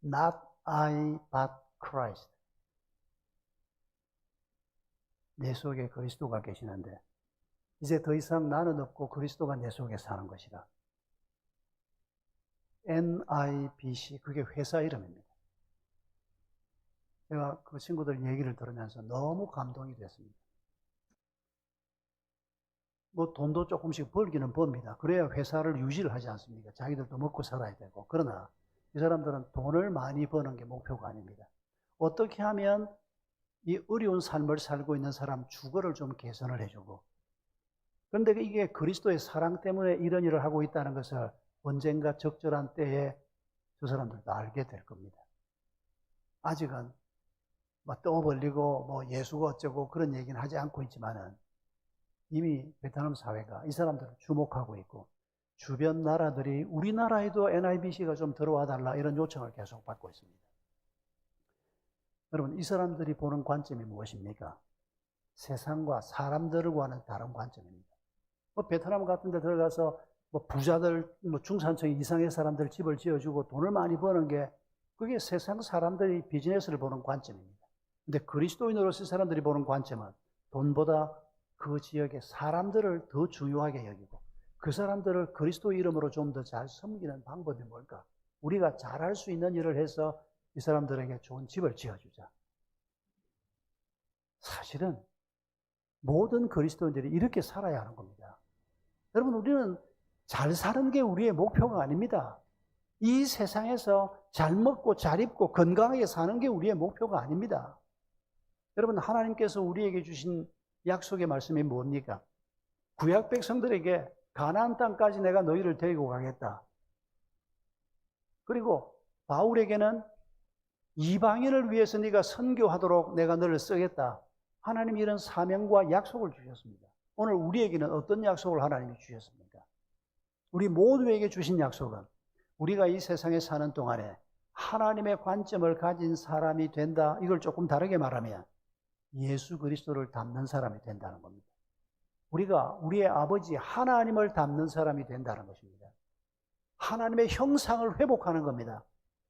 A: not I but Christ. 내 속에 그리스도가 계시는데 이제 더 이상 나는 없고 그리스도가 내 속에 사는 것이라. NIBC, 그게 회사 이름입니다. 제가 그 친구들 얘기를 들으면서 너무 감동이 됐습니다. 돈도 조금씩 벌기는 법니다. 그래야 회사를 유지를 하지 않습니까? 자기들도 먹고 살아야 되고. 그러나 이 사람들은 돈을 많이 버는 게 목표가 아닙니다. 어떻게 하면 이 어려운 삶을 살고 있는 사람 주거를 좀 개선을 해주고, 그런데 이게 그리스도의 사랑 때문에 이런 일을 하고 있다는 것을 언젠가 적절한 때에 저 사람들도 알게 될 겁니다. 아직은 떠벌리고 예수가 어쩌고 그런 얘기는 하지 않고 있지만은 이미 베트남 사회가 이 사람들을 주목하고 있고, 주변 나라들이 우리나라에도 NIBC가 좀 들어와 달라 이런 요청을 계속 받고 있습니다. 여러분, 이 사람들이 보는 관점이 무엇입니까? 세상과 사람들과는 다른 관점입니다. 베트남 같은 데 들어가서 부자들, 중산층 이상의 사람들 집을 지어주고 돈을 많이 버는 게, 그게 세상 사람들이 비즈니스를 보는 관점입니다. 근데 그리스도인으로서 사람들이 보는 관점은 돈보다 그 지역의 사람들을 더 중요하게 여기고, 그 사람들을 그리스도 이름으로 좀 더 잘 섬기는 방법이 뭘까? 우리가 잘할 수 있는 일을 해서 이 사람들에게 좋은 집을 지어주자. 사실은 모든 그리스도인들이 이렇게 살아야 하는 겁니다. 여러분, 우리는 잘 사는 게 우리의 목표가 아닙니다. 이 세상에서 잘 먹고 잘 입고 건강하게 사는 게 우리의 목표가 아닙니다. 여러분, 하나님께서 우리에게 주신 약속의 말씀이 뭡니까? 구약 백성들에게 가나안 땅까지 내가 너희를 데리고 가겠다. 그리고 바울에게는 이방인을 위해서 네가 선교하도록 내가 너를 쓰겠다. 하나님이 이런 사명과 약속을 주셨습니다. 오늘 우리에게는 어떤 약속을 하나님이 주셨습니까? 우리 모두에게 주신 약속은 우리가 이 세상에 사는 동안에 하나님의 관점을 가진 사람이 된다. 이걸 조금 다르게 말하면 예수 그리스도를 닮는 사람이 된다는 겁니다. 우리가 우리의 아버지 하나님을 닮는 사람이 된다는 것입니다. 하나님의 형상을 회복하는 겁니다.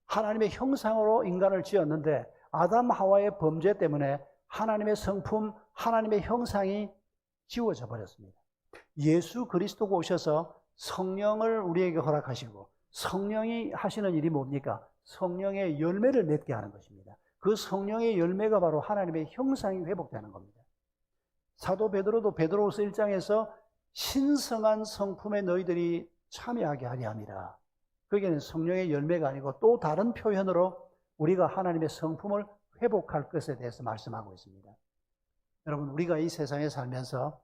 A: 하나님의 형상으로 인간을 지었는데 아담 하와의 범죄 때문에 하나님의 성품, 하나님의 형상이 지워져 버렸습니다. 예수 그리스도가 오셔서 성령을 우리에게 허락하시고, 성령이 하시는 일이 뭡니까? 성령의 열매를 맺게 하는 것입니다. 그 성령의 열매가 바로 하나님의 형상이 회복되는 겁니다. 사도 베드로도 베드로후서 1장에서 신성한 성품에 너희들이 참여하게 하려 함이라. 거기에는 성령의 열매가 아니고 또 다른 표현으로 우리가 하나님의 성품을 회복할 것에 대해서 말씀하고 있습니다. 여러분, 우리가 이 세상에 살면서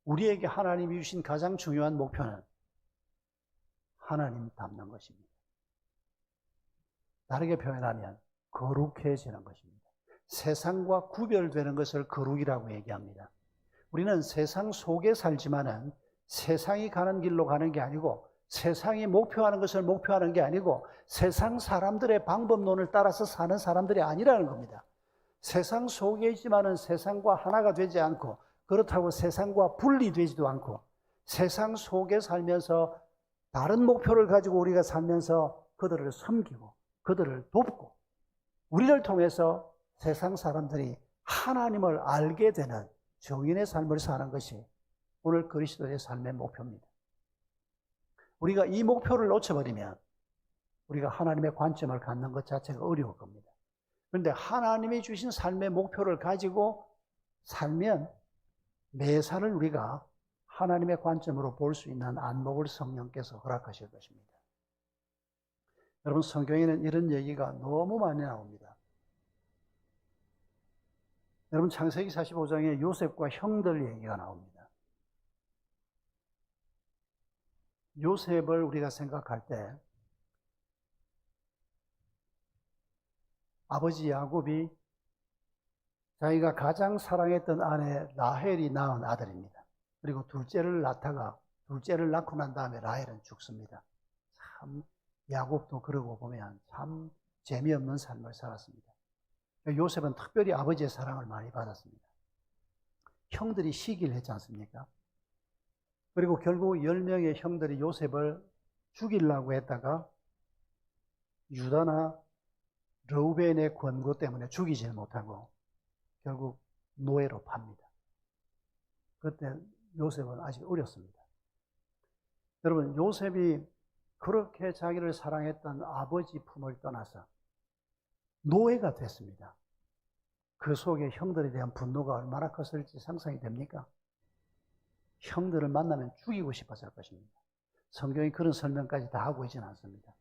A: 우리에게 하나님이 주신 가장 중요한 목표는 하나님 닮는 것입니다. 다르게 표현하면 거룩해지는 것입니다. 세상과 구별되는 것을 거룩이라고 얘기합니다. 우리는 세상 속에 살지만은 세상이 가는 길로 가는 게 아니고, 세상이 목표하는 것을 목표하는 게 아니고, 세상 사람들의 방법론을 따라서 사는 사람들이 아니라는 겁니다. 세상 속에 있지만은 세상과 하나가 되지 않고, 그렇다고 세상과 분리되지도 않고, 세상 속에 살면서 다른 목표를 가지고 우리가 살면서 그들을 섬기고 그들을 돕고, 우리를 통해서 세상 사람들이 하나님을 알게 되는 정인의 삶을 사는 것이 오늘 그리스도의 삶의 목표입니다. 우리가 이 목표를 놓쳐버리면 우리가 하나님의 관점을 갖는 것 자체가 어려울 겁니다. 그런데 하나님이 주신 삶의 목표를 가지고 살면 매사를 우리가 하나님의 관점으로 볼 수 있는 안목을 성령께서 허락하실 것입니다. 여러분, 성경에는 이런 얘기가 너무 많이 나옵니다. 여러분, 창세기 45장에 요셉과 형들 얘기가 나옵니다. 요셉을 우리가 생각할 때 아버지 야곱이 자기가 가장 사랑했던 아내 라헬이 낳은 아들입니다. 그리고 둘째를 낳고 난 다음에 라헬은 죽습니다. 참 야곱도 그러고 보면 참 재미없는 삶을 살았습니다. 요셉은 특별히 아버지의 사랑을 많이 받았습니다. 형들이 시기를 했지 않습니까? 그리고 결국 10명의 형들이 요셉을 죽이려고 했다가 유다나 르우벤의 권고 때문에 죽이질 못하고 결국 노예로 팝니다. 그때 요셉은 아직 어렸습니다. 여러분, 요셉이 그렇게 자기를 사랑했던 아버지 품을 떠나서 노예가 됐습니다. 그 속에 형들에 대한 분노가 얼마나 컸을지 상상이 됩니까? 형들을 만나면 죽이고 싶었을 것입니다. 성경이 그런 설명까지 다 하고 있지는 않습니다.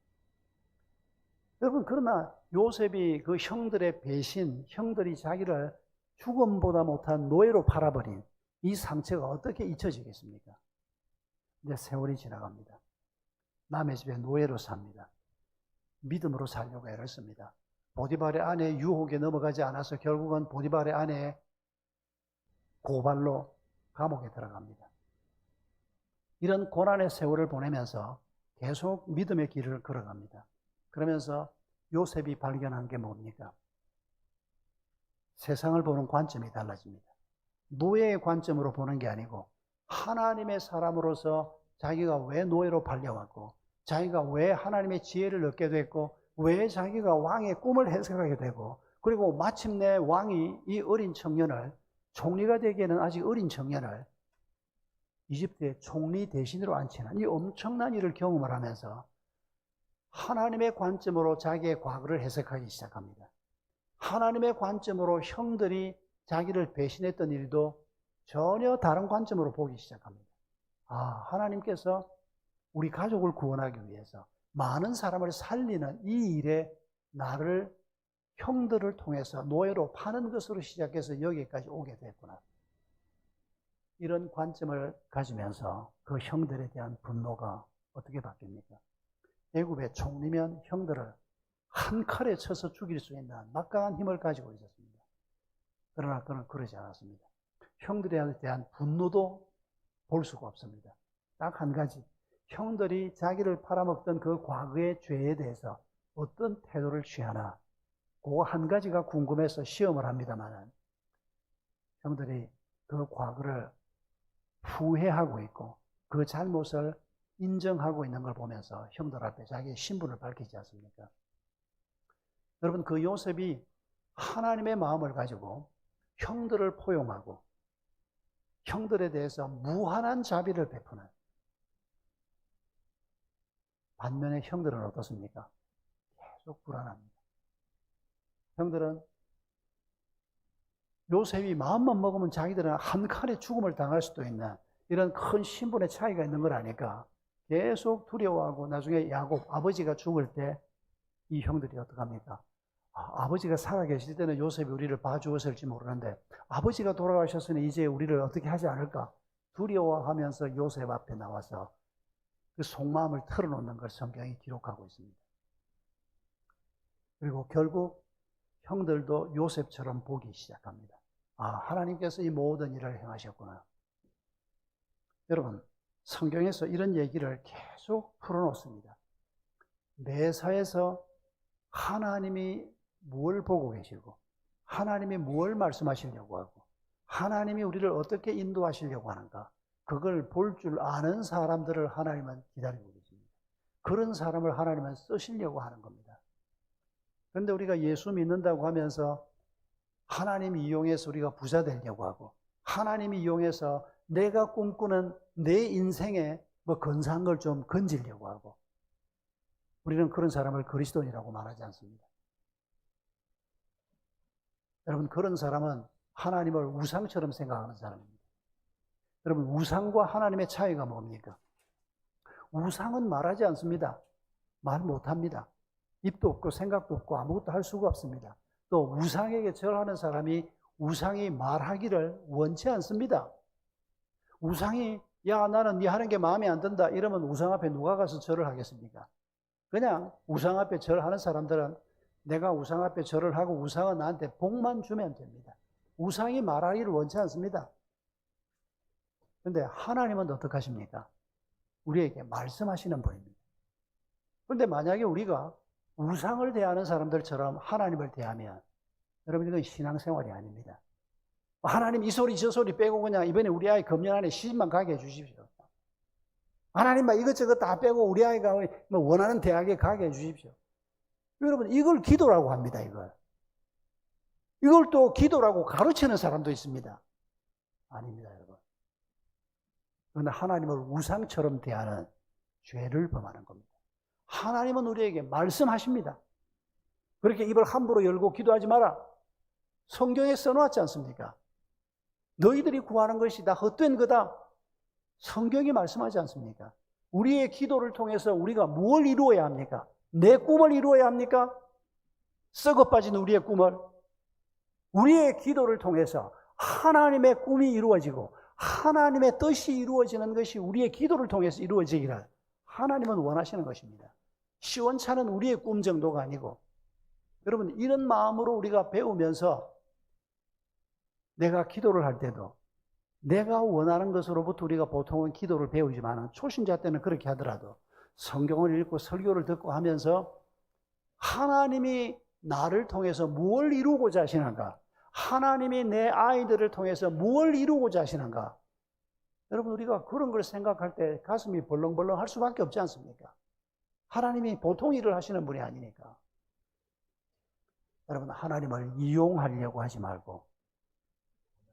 A: 여러분, 그러나 요셉이 그 형들의 배신, 형들이 자기를 죽음보다 못한 노예로 팔아버린 이 상처가 어떻게 잊혀지겠습니까? 이제 세월이 지나갑니다. 남의 집에 노예로 삽니다. 믿음으로 살려고 애를 씁니다. 보디발의 아내의 유혹에 넘어가지 않아서 결국은 보디발의 아내의 고발로 감옥에 들어갑니다. 이런 고난의 세월을 보내면서 계속 믿음의 길을 걸어갑니다. 그러면서 요셉이 발견한 게 뭡니까? 세상을 보는 관점이 달라집니다. 노예의 관점으로 보는 게 아니고 하나님의 사람으로서 자기가 왜 노예로 팔려왔고 자기가 왜 하나님의 지혜를 얻게 됐고 왜 자기가 왕의 꿈을 해석하게 되고 그리고 마침내 왕이 이 어린 청년을 총리가 되기에는 아직 어린 청년을 이집트의 총리 대신으로 앉히는 이 엄청난 일을 경험을 하면서 하나님의 관점으로 자기의 과거를 해석하기 시작합니다. 하나님의 관점으로 형들이 자기를 배신했던 일도 전혀 다른 관점으로 보기 시작합니다. 하나님께서 우리 가족을 구원하기 위해서 많은 사람을 살리는 이 일에 나를 형들을 통해서 노예로 파는 것으로 시작해서 여기까지 오게 됐구나. 이런 관점을 가지면서 그 형들에 대한 분노가 어떻게 바뀝니까? 애굽의 총리면 형들을 한 칼에 쳐서 죽일 수 있는 막강한 힘을 가지고 있었습니다. 그러나 그는 그러지 않았습니다. 형들에 대한 분노도 볼 수가 없습니다. 딱 한 가지, 형들이 자기를 팔아먹던 그 과거의 죄에 대해서 어떤 태도를 취하나 그거 한 가지가 궁금해서 시험을 합니다만 형들이 그 과거를 후회하고 있고 그 잘못을 인정하고 있는 걸 보면서 형들 앞에 자기의 신분을 밝히지 않습니까? 여러분, 그 요셉이 하나님의 마음을 가지고 형들을 포용하고 형들에 대해서 무한한 자비를 베푸는 반면에 형들은 어떻습니까? 계속 불안합니다. 형들은 요셉이 마음만 먹으면 자기들은 한 칼에 죽음을 당할 수도 있는 이런 큰 신분의 차이가 있는 걸 아니까 계속 두려워하고 나중에 야곱 아버지가 죽을 때 이 형들이 어떡합니까? 아버지가 살아계실 때는 요셉이 우리를 봐주었을지 모르는데 아버지가 돌아가셨으니 이제 우리를 어떻게 하지 않을까? 두려워하면서 요셉 앞에 나와서 그 속마음을 털어놓는 걸 성경이 기록하고 있습니다. 그리고 결국 형들도 요셉처럼 보기 시작합니다. 하나님께서 이 모든 일을 행하셨구나. 여러분, 성경에서 이런 얘기를 계속 풀어놓습니다. 매사에서 하나님이 무엇을 보고 계시고 하나님이 무엇을 말씀하시려고 하고 하나님이 우리를 어떻게 인도하시려고 하는가, 그걸 볼 줄 아는 사람들을 하나님은 기다리고 계십니다. 그런 사람을 하나님은 쓰시려고 하는 겁니다. 그런데 우리가 예수 믿는다고 하면서 하나님 이용해서 우리가 부자 되려고 하고 하나님 이용해서 내가 꿈꾸는 내 인생에 근사한 걸 좀 건지려고 하고 우리는 그런 사람을 그리스도인이라고 말하지 않습니다. 여러분, 그런 사람은 하나님을 우상처럼 생각하는 사람입니다. 여러분, 우상과 하나님의 차이가 뭡니까? 우상은 말하지 않습니다. 말 못합니다. 입도 없고 생각도 없고 아무것도 할 수가 없습니다. 또 우상에게 절하는 사람이 우상이 말하기를 원치 않습니다. 우상이 야 나는 네 하는 게 마음에 안 든다 이러면 우상 앞에 누가 가서 절을 하겠습니까? 그냥 우상 앞에 절하는 사람들은 내가 우상 앞에 절을 하고 우상은 나한테 복만 주면 됩니다. 우상이 말하기를 원치 않습니다. 그런데 하나님은 어떻게 하십니까? 우리에게 말씀하시는 분입니다. 그런데 만약에 우리가 우상을 대하는 사람들처럼 하나님을 대하면 여러분 이건 신앙생활이 아닙니다. 하나님 이 소리 저 소리 빼고 그냥 이번에 우리 아이 금년 안에 시집만 가게 해주십시오. 하나님 막 이것저것 다 빼고 우리 아이가 원하는 대학에 가게 해주십시오. 여러분 이걸 기도라고 합니다. 이걸 또 기도라고 가르치는 사람도 있습니다. 아닙니다 여러분. 그런데 하나님을 우상처럼 대하는 죄를 범하는 겁니다. 하나님은 우리에게 말씀하십니다. 그렇게 입을 함부로 열고 기도하지 마라. 성경에 써놓았지 않습니까? 너희들이 구하는 것이 다 헛된 거다. 성경이 말씀하지 않습니까? 우리의 기도를 통해서 우리가 무엇을 이루어야 합니까? 내 꿈을 이루어야 합니까? 썩어 빠진 우리의 꿈을. 우리의 기도를 통해서 하나님의 꿈이 이루어지고 하나님의 뜻이 이루어지는 것이 우리의 기도를 통해서 이루어지기를 하나님은 원하시는 것입니다. 시원찮은 우리의 꿈 정도가 아니고, 여러분 이런 마음으로 우리가 배우면서 내가 기도를 할 때도 내가 원하는 것으로부터 우리가 보통은 기도를 배우지만 초신자 때는 그렇게 하더라도 성경을 읽고 설교를 듣고 하면서 하나님이 나를 통해서 무엇을 이루고자 하시는가, 하나님이 내 아이들을 통해서 무엇을 이루고자 하시는가, 여러분 우리가 그런 걸 생각할 때 가슴이 벌렁벌렁 할 수밖에 없지 않습니까? 하나님이 보통 일을 하시는 분이 아니니까. 여러분 하나님을 이용하려고 하지 말고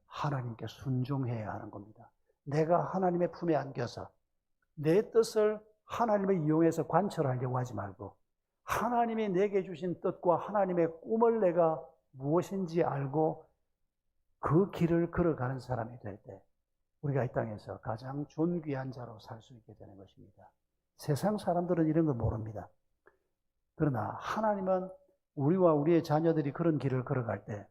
A: 하나님께 순종해야 하는 겁니다. 내가 하나님의 품에 안겨서 내 뜻을 하나님을 이용해서 관철하려고 하지 말고 하나님이 내게 주신 뜻과 하나님의 꿈을 내가 무엇인지 알고 그 길을 걸어가는 사람이 될 때 우리가 이 땅에서 가장 존귀한 자로 살 수 있게 되는 것입니다. 세상 사람들은 이런 걸 모릅니다. 그러나 하나님은 우리와 우리의 자녀들이 그런 길을 걸어갈 때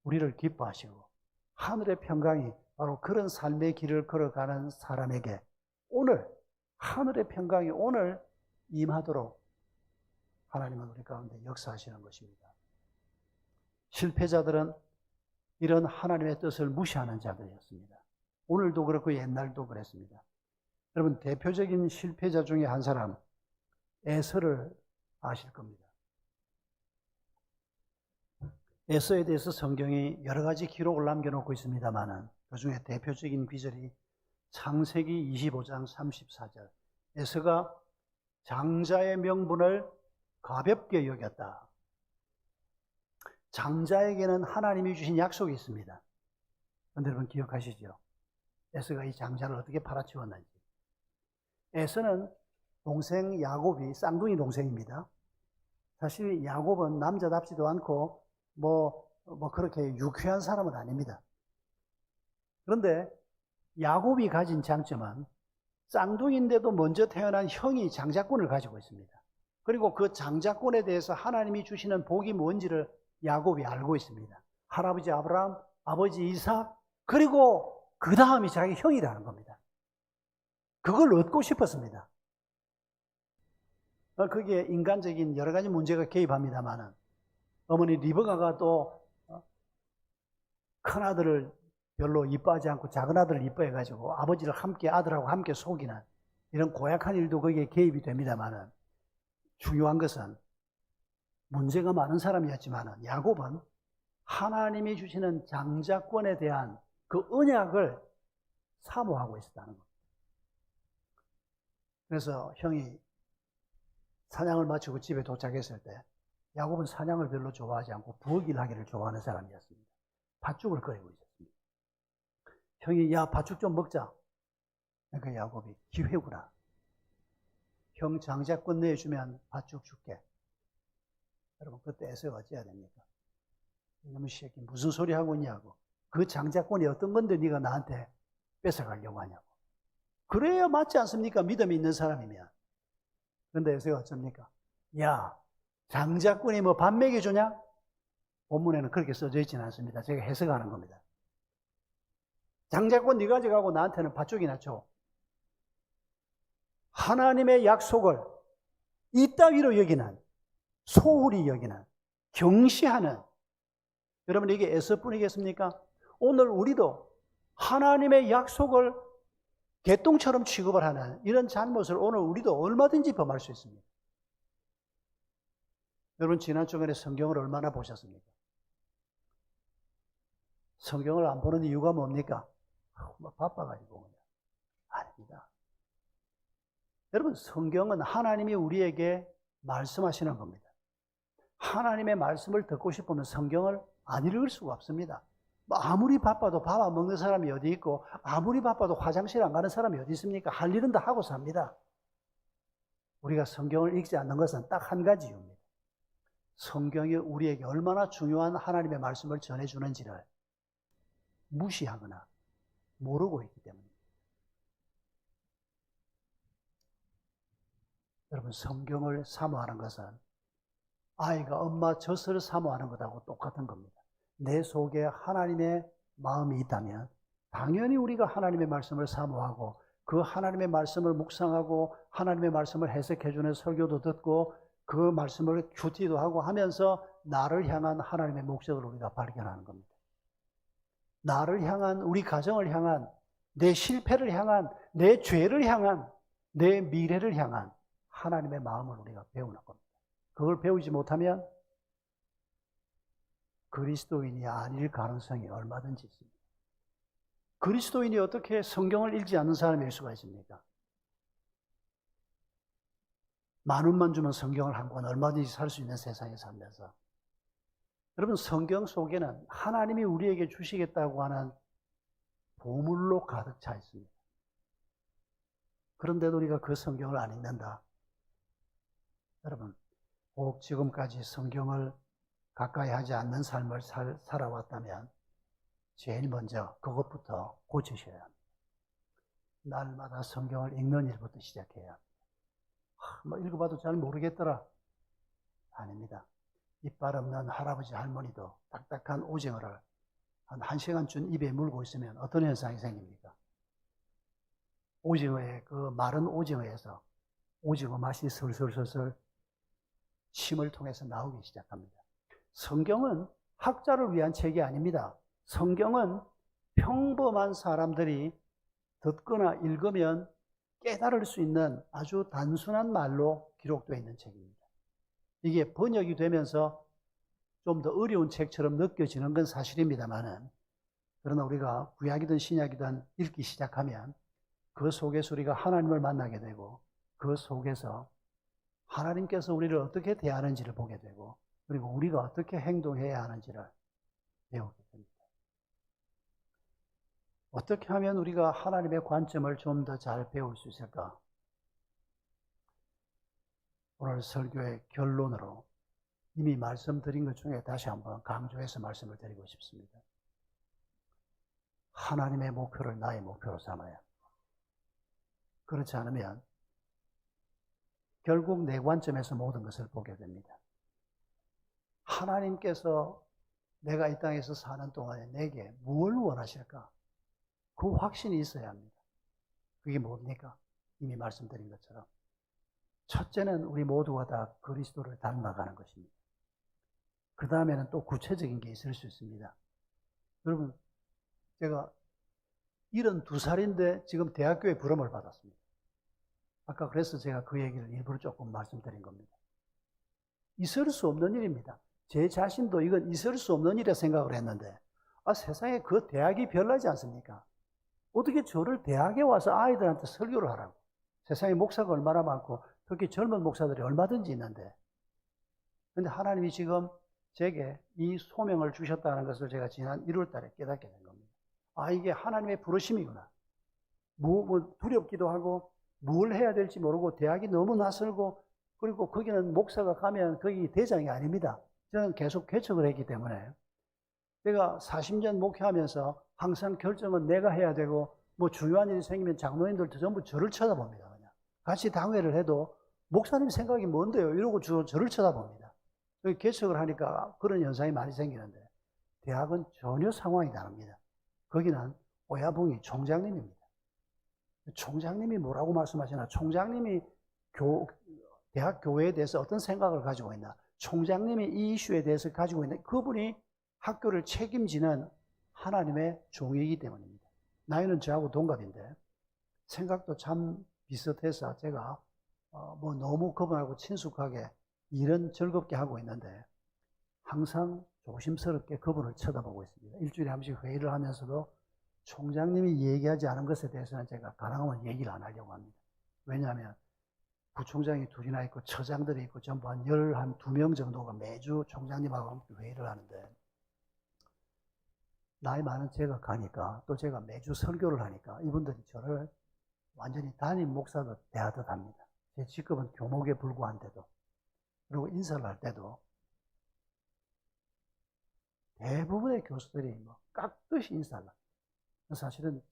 A: 우리를 기뻐하시고 하늘의 평강이 바로 그런 삶의 길을 걸어가는 사람에게 오늘 하늘의 평강이 오늘 임하도록 하나님은 우리 가운데 역사하시는 것입니다. 실패자들은 이런 하나님의 뜻을 무시하는 자들이었습니다. 오늘도 그렇고 옛날도 그랬습니다. 여러분 대표적인 실패자 중에 한 사람 에서를 아실 겁니다. 에서에 대해서 성경이 여러 가지 기록을 남겨놓고 있습니다만 그 중에 대표적인 구절이 창세기 25장 34절 에서가 장자의 명분을 가볍게 여겼다. 장자에게는 하나님이 주신 약속이 있습니다. 그런데 여러분 기억하시죠? 에서가 이 장자를 어떻게 팔아치웠는지. 에서는 동생 야곱이 쌍둥이 동생입니다. 사실 야곱은 남자답지도 않고 그렇게 유쾌한 사람은 아닙니다. 그런데 야곱이 가진 장점은 쌍둥이인데도 먼저 태어난 형이 장자권을 가지고 있습니다. 그리고 그 장자권에 대해서 하나님이 주시는 복이 뭔지를 야곱이 알고 있습니다. 할아버지 아브라함, 아버지 이삭, 그리고 그 다음이 자기 형이라는 겁니다. 그걸 얻고 싶었습니다. 거기에 인간적인 여러 가지 문제가 개입합니다만 어머니 리브가가 또 큰아들을 별로 이뻐하지 않고 작은 아들을 이뻐해가지고 아버지를 아들하고 함께 속이는 이런 고약한 일도 거기에 개입이 됩니다만 중요한 것은 문제가 많은 사람이었지만 야곱은 하나님이 주시는 장자권에 대한 그 언약을 사모하고 있었다는 겁니다. 그래서 형이 사냥을 마치고 집에 도착했을 때 야곱은 사냥을 별로 좋아하지 않고 부엌일 하기를 좋아하는 사람이었습니다. 팥죽을 끓이고 있었습니다. 형이 야 팥죽 좀 먹자. 그러니까 야곱이 기회구나. 형 장자권 내주면 팥죽 줄게. 여러분 그때 에서가 어찌해야 됩니까? 이놈의 새끼 무슨 소리 하고 있냐고. 그 장자권이 어떤 건데 네가 나한테 뺏어가려고 하냐고. 그래야 맞지 않습니까? 믿음이 있는 사람이면. 그런데 요새 어쩝니까? 야, 장자꾼이 뭐 밥 먹여주냐? 본문에는 그렇게 써져 있지는 않습니다. 제가 해석하는 겁니다. 장자꾼 네가 가져가고 나한테는 팥죽이나 줘. 하나님의 약속을 이따위로 여기는, 소홀히 여기는, 경시하는, 여러분 이게 에서뿐이겠습니까? 오늘 우리도 하나님의 약속을 개똥처럼 취급을 하는 이런 잘못을 오늘 우리도 얼마든지 범할 수 있습니다. 여러분 지난 주간에 성경을 얼마나 보셨습니까? 성경을 안 보는 이유가 뭡니까? 바빠가지고. 아닙니다. 여러분 성경은 하나님이 우리에게 말씀하시는 겁니다. 하나님의 말씀을 듣고 싶으면 성경을 안 읽을 수가 없습니다. 아무리 바빠도 밥 안 먹는 사람이 어디 있고 아무리 바빠도 화장실 안 가는 사람이 어디 있습니까? 할 일은 다 하고 삽니다. 우리가 성경을 읽지 않는 것은 딱 한 가지 이유입니다. 성경이 우리에게 얼마나 중요한 하나님의 말씀을 전해주는지를 무시하거나 모르고 있기 때문입니다. 여러분 성경을 사모하는 것은 아이가 엄마 젖을 사모하는 것하고 똑같은 겁니다. 내 속에 하나님의 마음이 있다면 당연히 우리가 하나님의 말씀을 사모하고 그 하나님의 말씀을 묵상하고 하나님의 말씀을 해석해주는 설교도 듣고 그 말씀을 큐티도 하고 하면서 나를 향한 하나님의 목적을 우리가 발견하는 겁니다. 나를 향한, 우리 가정을 향한, 내 실패를 향한, 내 죄를 향한, 내 미래를 향한 하나님의 마음을 우리가 배우는 겁니다. 그걸 배우지 못하면 그리스도인이 아닐 가능성이 얼마든지 있습니다. 그리스도인이 어떻게 성경을 읽지 않는 사람일 수가 있습니까? 10,000원만 주면 성경을 한 권 얼마든지 살 수 있는 세상에 살면서 여러분 성경 속에는 하나님이 우리에게 주시겠다고 하는 보물로 가득 차 있습니다. 그런데도 우리가 그 성경을 안 읽는다. 여러분 꼭 지금까지 성경을 가까이 하지 않는 삶을 살아왔다면 제일 먼저 그것부터 고치셔야 합니다. 날마다 성경을 읽는 일부터 시작해야 합니다. 읽어봐도 잘 모르겠더라. 아닙니다. 이빨 없는 할아버지 할머니도 딱딱한 오징어를 한 1시간쯤 입에 물고 있으면 어떤 현상이 생깁니까? 오징어의 그 마른 오징어에서 오징어 맛이 슬슬슬슬 침을 통해서 나오기 시작합니다. 성경은 학자를 위한 책이 아닙니다. 성경은 평범한 사람들이 듣거나 읽으면 깨달을 수 있는 아주 단순한 말로 기록되어 있는 책입니다. 이게 번역이 되면서 좀 더 어려운 책처럼 느껴지는 건 사실입니다만은 그러나 우리가 구약이든 신약이든 읽기 시작하면 그 속에서 우리가 하나님을 만나게 되고 그 속에서 하나님께서 우리를 어떻게 대하는지를 보게 되고 그리고 우리가 어떻게 행동해야 하는지를 배우게 됩니다. 어떻게 하면 우리가 하나님의 관점을 좀 더 잘 배울 수 있을까? 오늘 설교의 결론으로 이미 말씀드린 것 중에 다시 한번 강조해서 말씀을 드리고 싶습니다. 하나님의 목표를 나의 목표로 삼아야 합니다. 그렇지 않으면 결국 내 관점에서 모든 것을 보게 됩니다. 하나님께서 내가 이 땅에서 사는 동안에 내게 무엇을 원하실까? 그 확신이 있어야 합니다. 그게 뭡니까? 이미 말씀드린 것처럼 첫째는 우리 모두가 다 그리스도를 닮아가는 것입니다. 그 다음에는 또 구체적인 게 있을 수 있습니다. 여러분 제가 72살인데 지금 대학교에 부름을 받았습니다. 아까 그래서 제가 그 얘기를 일부러 조금 말씀드린 겁니다. 있을 수 없는 일입니다. 제 자신도 이건 있을 수 없는 일이라 생각을 했는데 세상에 그 대학이 별나지 않습니까? 어떻게 저를 대학에 와서 아이들한테 설교를 하라고. 세상에 목사가 얼마나 많고 특히 젊은 목사들이 얼마든지 있는데 그런데 하나님이 지금 제게 이 소명을 주셨다는 것을 제가 지난 1월 달에 깨닫게 된 겁니다. 이게 하나님의 부르심이구나. 두렵기도 하고 뭘 해야 될지 모르고 대학이 너무 낯설고 그리고 거기는 목사가 가면 거기 대장이 아닙니다. 저는 계속 개척을 했기 때문에 제가 40년 목회하면서 항상 결정은 내가 해야 되고 뭐 중요한 일이 생기면 장로님들도 전부 저를 쳐다봅니다. 그냥. 같이 당회를 해도 목사님 생각이 뭔데요? 이러고 저를 쳐다봅니다. 개척을 하니까 그런 현상이 많이 생기는데 대학은 전혀 상황이 다릅니다. 거기는 오야붕이 총장님입니다. 총장님이 뭐라고 말씀하시나? 총장님이 대학 교회에 대해서 어떤 생각을 가지고 있나? 총장님이 이 이슈에 대해서 가지고 있는 그분이 학교를 책임지는 하나님의 종이기 때문입니다. 나이는 저하고 동갑인데 생각도 참 비슷해서 제가 뭐 너무 그분하고 친숙하게 일은 즐겁게 하고 있는데 항상 조심스럽게 그분을 쳐다보고 있습니다. 일주일에 한 번씩 회의를 하면서도 총장님이 얘기하지 않은 것에 대해서는 제가 가능하면 얘기를 안 하려고 합니다. 왜냐하면 부총장이 둘이나 있고 처장들이 있고 전부 한 12명 정도가 매주 총장님하고 함께 회의를 하는데 나이 많은 제가 가니까 또 제가 매주 설교를 하니까 이분들이 저를 완전히 담임 목사도 대하듯 합니다. 제 직급은 교목에 불과한데도. 그리고 인사를 할 때도 대부분의 교수들이 뭐 깍듯이 인사를 합니다. 사실은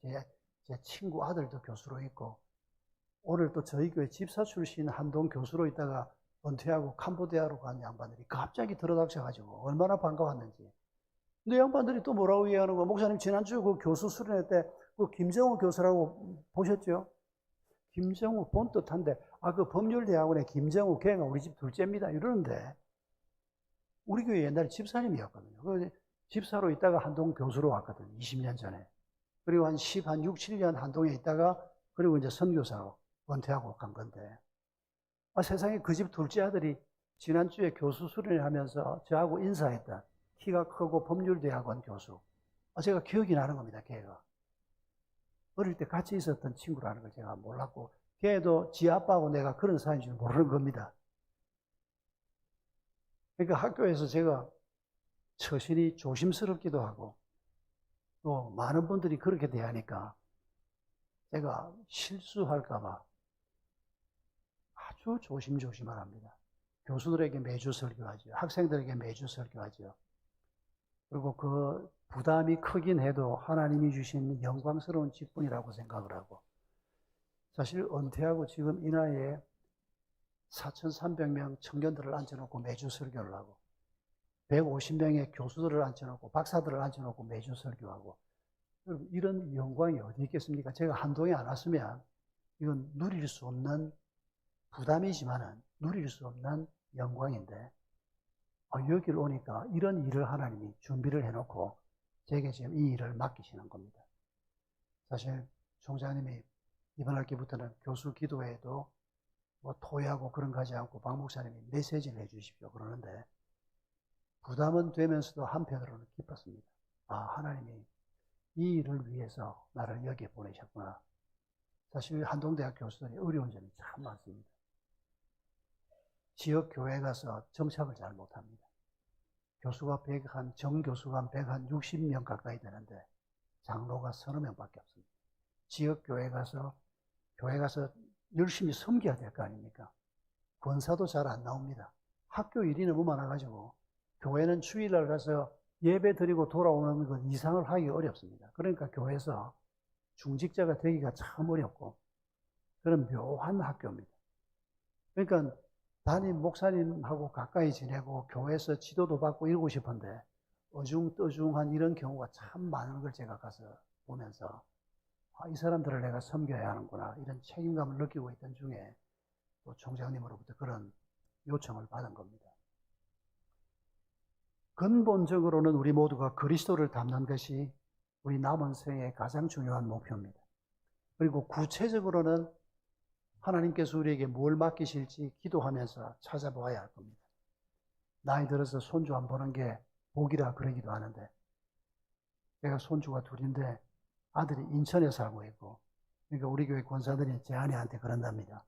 A: 제 친구 아들도 교수로 있고 오늘 또 저희 교회 집사 출신 한동 교수로 있다가 은퇴하고 캄보디아로 간 양반들이 갑자기 들어닥쳐가지고 얼마나 반가웠는지. 근데 양반들이 또 뭐라고 얘기하는 거야? 목사님 지난주 그 교수 수련회 때 그 김정우 교수라고 보셨죠? 김정우 본뜻한데 그 법률대학원의 김정우 걔가 우리 집 둘째입니다 이러는데 우리 교회 옛날에 집사님이었거든요. 그 집사로 있다가 한동 교수로 왔거든요. 20년 전에. 그리고 한 6, 7년 한동에 있다가 그리고 이제 선교사로 은퇴하고 간 건데 세상에 그 집 둘째 아들이 지난주에 교수 수련회 하면서 저하고 인사했던 키가 크고 법률대학원 교수. 제가 기억이 나는 겁니다. 걔가. 어릴 때 같이 있었던 친구라는 걸 제가 몰랐고 걔도 지 아빠하고 내가 그런 사이인 줄 모르는 겁니다. 그러니까 학교에서 제가 처신이 조심스럽기도 하고 또 많은 분들이 그렇게 대하니까 제가 실수할까봐 아주 조심조심을 합니다. 교수들에게 매주 설교하죠. 학생들에게 매주 설교하죠. 그리고 그 부담이 크긴 해도 하나님이 주신 영광스러운 직분이라고 생각을 하고 사실 은퇴하고 지금 이 나이에 4,300명 청년들을 앉혀놓고 매주 설교를 하고 150명의 교수들을 앉혀놓고 박사들을 앉혀놓고 매주 설교하고 이런 영광이 어디 있겠습니까? 제가 한동에 안 왔으면 이건 누릴 수 없는 부담이지만은 누릴 수 없는 영광인데 여기를 오니까 이런 일을 하나님이 준비를 해놓고 제게 지금 이 일을 맡기시는 겁니다. 사실 총장님이 이번 학기부터는 교수 기도회에도 뭐 토의하고 그런 거 하지 않고 박 목사님이 메시지를 해주십시오 그러는데 부담은 되면서도 한편으로는 기뻤습니다. 하나님이 이 일을 위해서 나를 여기에 보내셨구나. 사실 한동대학 교수들이 어려운 점이 참 많습니다. 지역 교회에 가서 정착을 잘 못합니다. 교수가 정 교수가 한 160명 가까이 되는데 장로가 서너 명밖에 없습니다. 지역 교회 가서 열심히 섬겨야 될 거 아닙니까? 권사도 잘 안 나옵니다. 학교 일이 너무 많아가지고 교회는 주일날 가서 예배 드리고 돌아오는 것 이상을 하기 어렵습니다. 그러니까 교회에서 중직자가 되기가 참 어렵고 그런 묘한 학교입니다. 그러니까 담임 목사님하고 가까이 지내고 교회에서 지도도 받고 이러고 싶은데 어중떠중한 이런 경우가 참 많은 걸 제가 가서 보면서 이 사람들을 내가 섬겨야 하는구나 이런 책임감을 느끼고 있던 중에 또 총장님으로부터 그런 요청을 받은 겁니다. 근본적으로는 우리 모두가 그리스도를 닮는 것이 우리 남은 생의 가장 중요한 목표입니다. 그리고 구체적으로는 하나님께서 우리에게 뭘 맡기실지 기도하면서 찾아보아야 할 겁니다. 나이 들어서 손주 안 보는 게 복이라 그러기도 하는데 제가 손주가 둘인데 아들이 인천에 살고 있고 그러니까 우리 교회 권사들이 제 아내한테 그런답니다.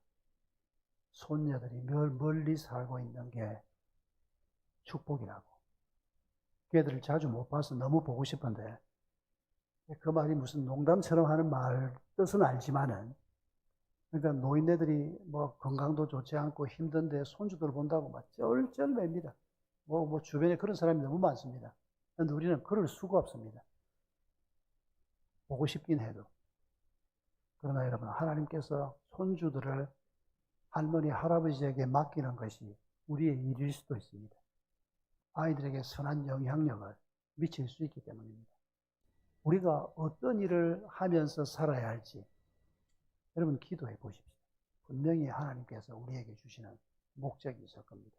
A: 손녀들이 멀리 살고 있는 게 축복이라고. 걔들을 자주 못 봐서 너무 보고 싶은데 그 말이 무슨 농담처럼 하는 말 뜻은 알지만은 그러니까 노인네들이 뭐 건강도 좋지 않고 힘든데 손주들 본다고 막 쩔쩔맵니다. 뭐 주변에 그런 사람이 너무 많습니다. 그런데 우리는 그럴 수가 없습니다. 보고 싶긴 해도. 그러나 여러분, 하나님께서 손주들을 할머니, 할아버지에게 맡기는 것이 우리의 일일 수도 있습니다. 아이들에게 선한 영향력을 미칠 수 있기 때문입니다. 우리가 어떤 일을 하면서 살아야 할지 여러분 기도해 보십시오. 분명히 하나님께서 우리에게 주시는 목적이 있을 겁니다.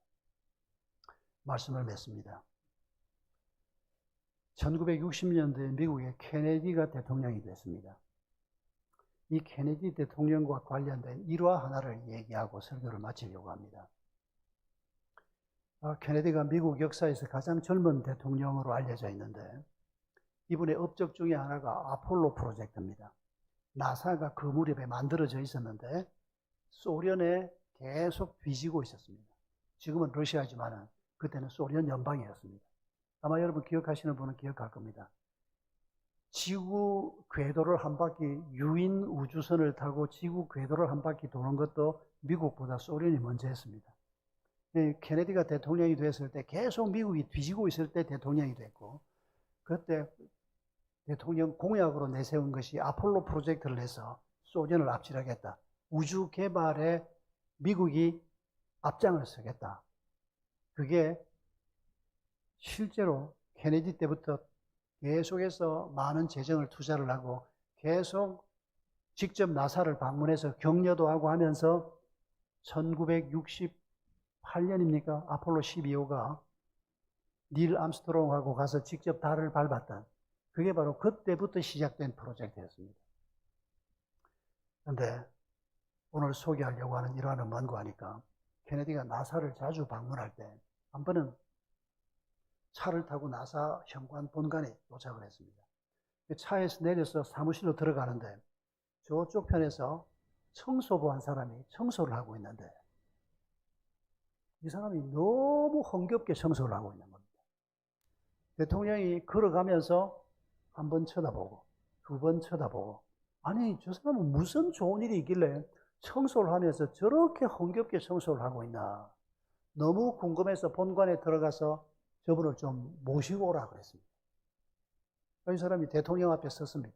A: 말씀을 맺습니다. 1960년대에 미국의 케네디가 대통령이 됐습니다. 이 케네디 대통령과 관련된 일화 하나를 얘기하고 설교를 마치려고 합니다. 케네디가 미국 역사에서 가장 젊은 대통령으로 알려져 있는데 이분의 업적 중에 하나가 아폴로 프로젝트입니다. 나사가 그 무렵에 만들어져 있었는데 소련에 계속 뒤지고 있었습니다. 지금은 러시아지만 그때는 소련 연방이었습니다. 아마 여러분 기억하시는 분은 기억할 겁니다. 지구 궤도를 한 바퀴, 유인 우주선을 타고 지구 궤도를 한 바퀴 도는 것도 미국보다 소련이 먼저 했습니다. 케네디가 대통령이 됐을 때 계속 미국이 뒤지고 있을 때 대통령이 됐고, 그때 대통령 공약으로 내세운 것이 아폴로 프로젝트를 해서 소련을 압질하겠다. 우주 개발에 미국이 앞장을 서겠다. 그게 실제로 케네디 때부터 계속해서 많은 재정을 투자를 하고 계속 직접 나사를 방문해서 격려도 하고 하면서 1968년입니까? 아폴로 12호가 닐 암스트롱하고 가서 직접 달을 밟았던 그게 바로 그때부터 시작된 프로젝트였습니다. 그런데 오늘 소개하려고 하는 일화는 뭔가 하니까 케네디가 나사를 자주 방문할 때 한 번은 차를 타고 나사 현관 본관에 도착을 했습니다. 차에서 내려서 사무실로 들어가는데 저쪽 편에서 청소부 한 사람이 청소를 하고 있는데 이 사람이 너무 흥겹게 청소를 하고 있는 겁니다. 대통령이 걸어가면서 한 번 쳐다보고 두 번 쳐다보고 아니 저 사람은 무슨 좋은 일이 있길래 청소를 하면서 저렇게 흥겹게 청소를 하고 있나. 너무 궁금해서 본관에 들어가서 저분을 좀 모시고 오라 그랬습니다. 이 사람이 대통령 앞에 섰습니다.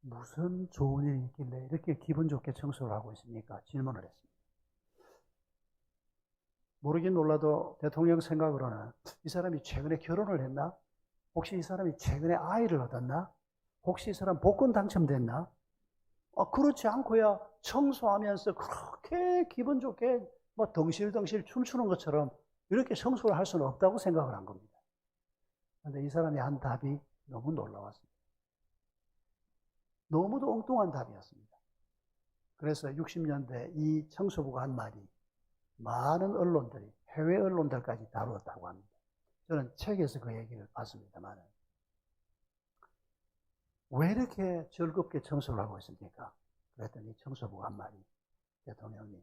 A: 무슨 좋은 일이 있길래 이렇게 기분 좋게 청소를 하고 있습니까? 질문을 했습니다. 모르긴 몰라도 대통령 생각으로는 이 사람이 최근에 결혼을 했나? 혹시 이 사람이 최근에 아이를 얻었나? 혹시 이 사람 복권 당첨됐나? 그렇지 않고야 청소하면서 그렇게 기분 좋게 뭐 덩실덩실 춤추는 것처럼 이렇게 청소를 할 수는 없다고 생각을 한 겁니다. 그런데 이 사람이 한 답이 너무 놀라웠습니다. 너무도 엉뚱한 답이었습니다. 그래서 60년대 이 청소부가 한 말이 많은 언론들이, 해외 언론들까지 다루었다고 합니다. 저는 책에서 그 얘기를 봤습니다만 왜 이렇게 즐겁게 청소를 하고 있습니까? 그랬더니 청소부가 한 말이 대통령님,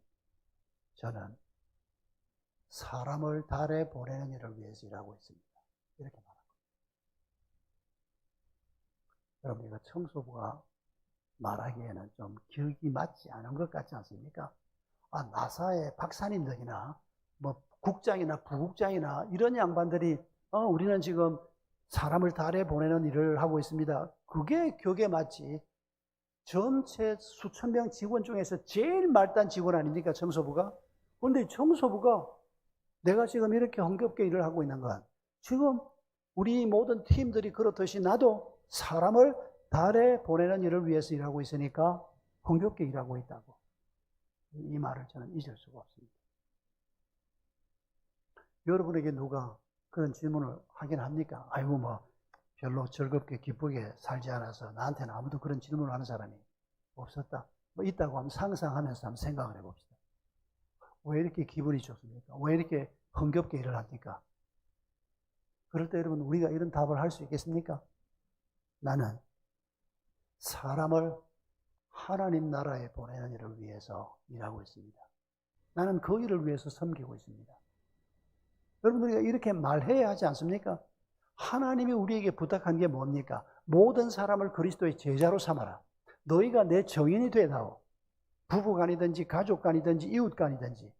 A: 저는 사람을 달에 보내는 일을 위해서 일하고 있습니다. 이렇게 말합니다. 여러분, 이거 청소부가 말하기에는 좀 기억이 맞지 않은 것 같지 않습니까? 나사의 박사님들이나 뭐 국장이나 부국장이나 이런 양반들이 우리는 지금 사람을 달에 보내는 일을 하고 있습니다. 그게 격에 맞지. 전체 수천 명 직원 중에서 제일 말단 직원 아닙니까? 청소부가. 그런데 청소부가 내가 지금 이렇게 흥겹게 일을 하고 있는 건 지금 우리 모든 팀들이 그렇듯이 나도 사람을 달에 보내는 일을 위해서 일하고 있으니까 흥겹게 일하고 있다고. 이 말을 저는 잊을 수가 없습니다. 여러분에게 누가 그런 질문을 하긴 합니까? 아이고 뭐 별로 즐겁게 기쁘게 살지 않아서 나한테는 아무도 그런 질문을 하는 사람이 없었다. 뭐 있다고 하면 상상하면서 한번 생각을 해봅시다. 왜 이렇게 기분이 좋습니까? 왜 이렇게 흥겹게 일을 합니까? 그럴 때 여러분 우리가 이런 답을 할 수 있겠습니까? 나는 사람을 하나님 나라에 보내는 일을 위해서 일하고 있습니다. 나는 그 일을 위해서 섬기고 있습니다. 여러분 우리가 이렇게 말해야 하지 않습니까? 하나님이 우리에게 부탁한 게 뭡니까? 모든 사람을 그리스도의 제자로 삼아라. 너희가 내 정인이 되다오. 부부간이든지 가족간이든지 이웃간이든지.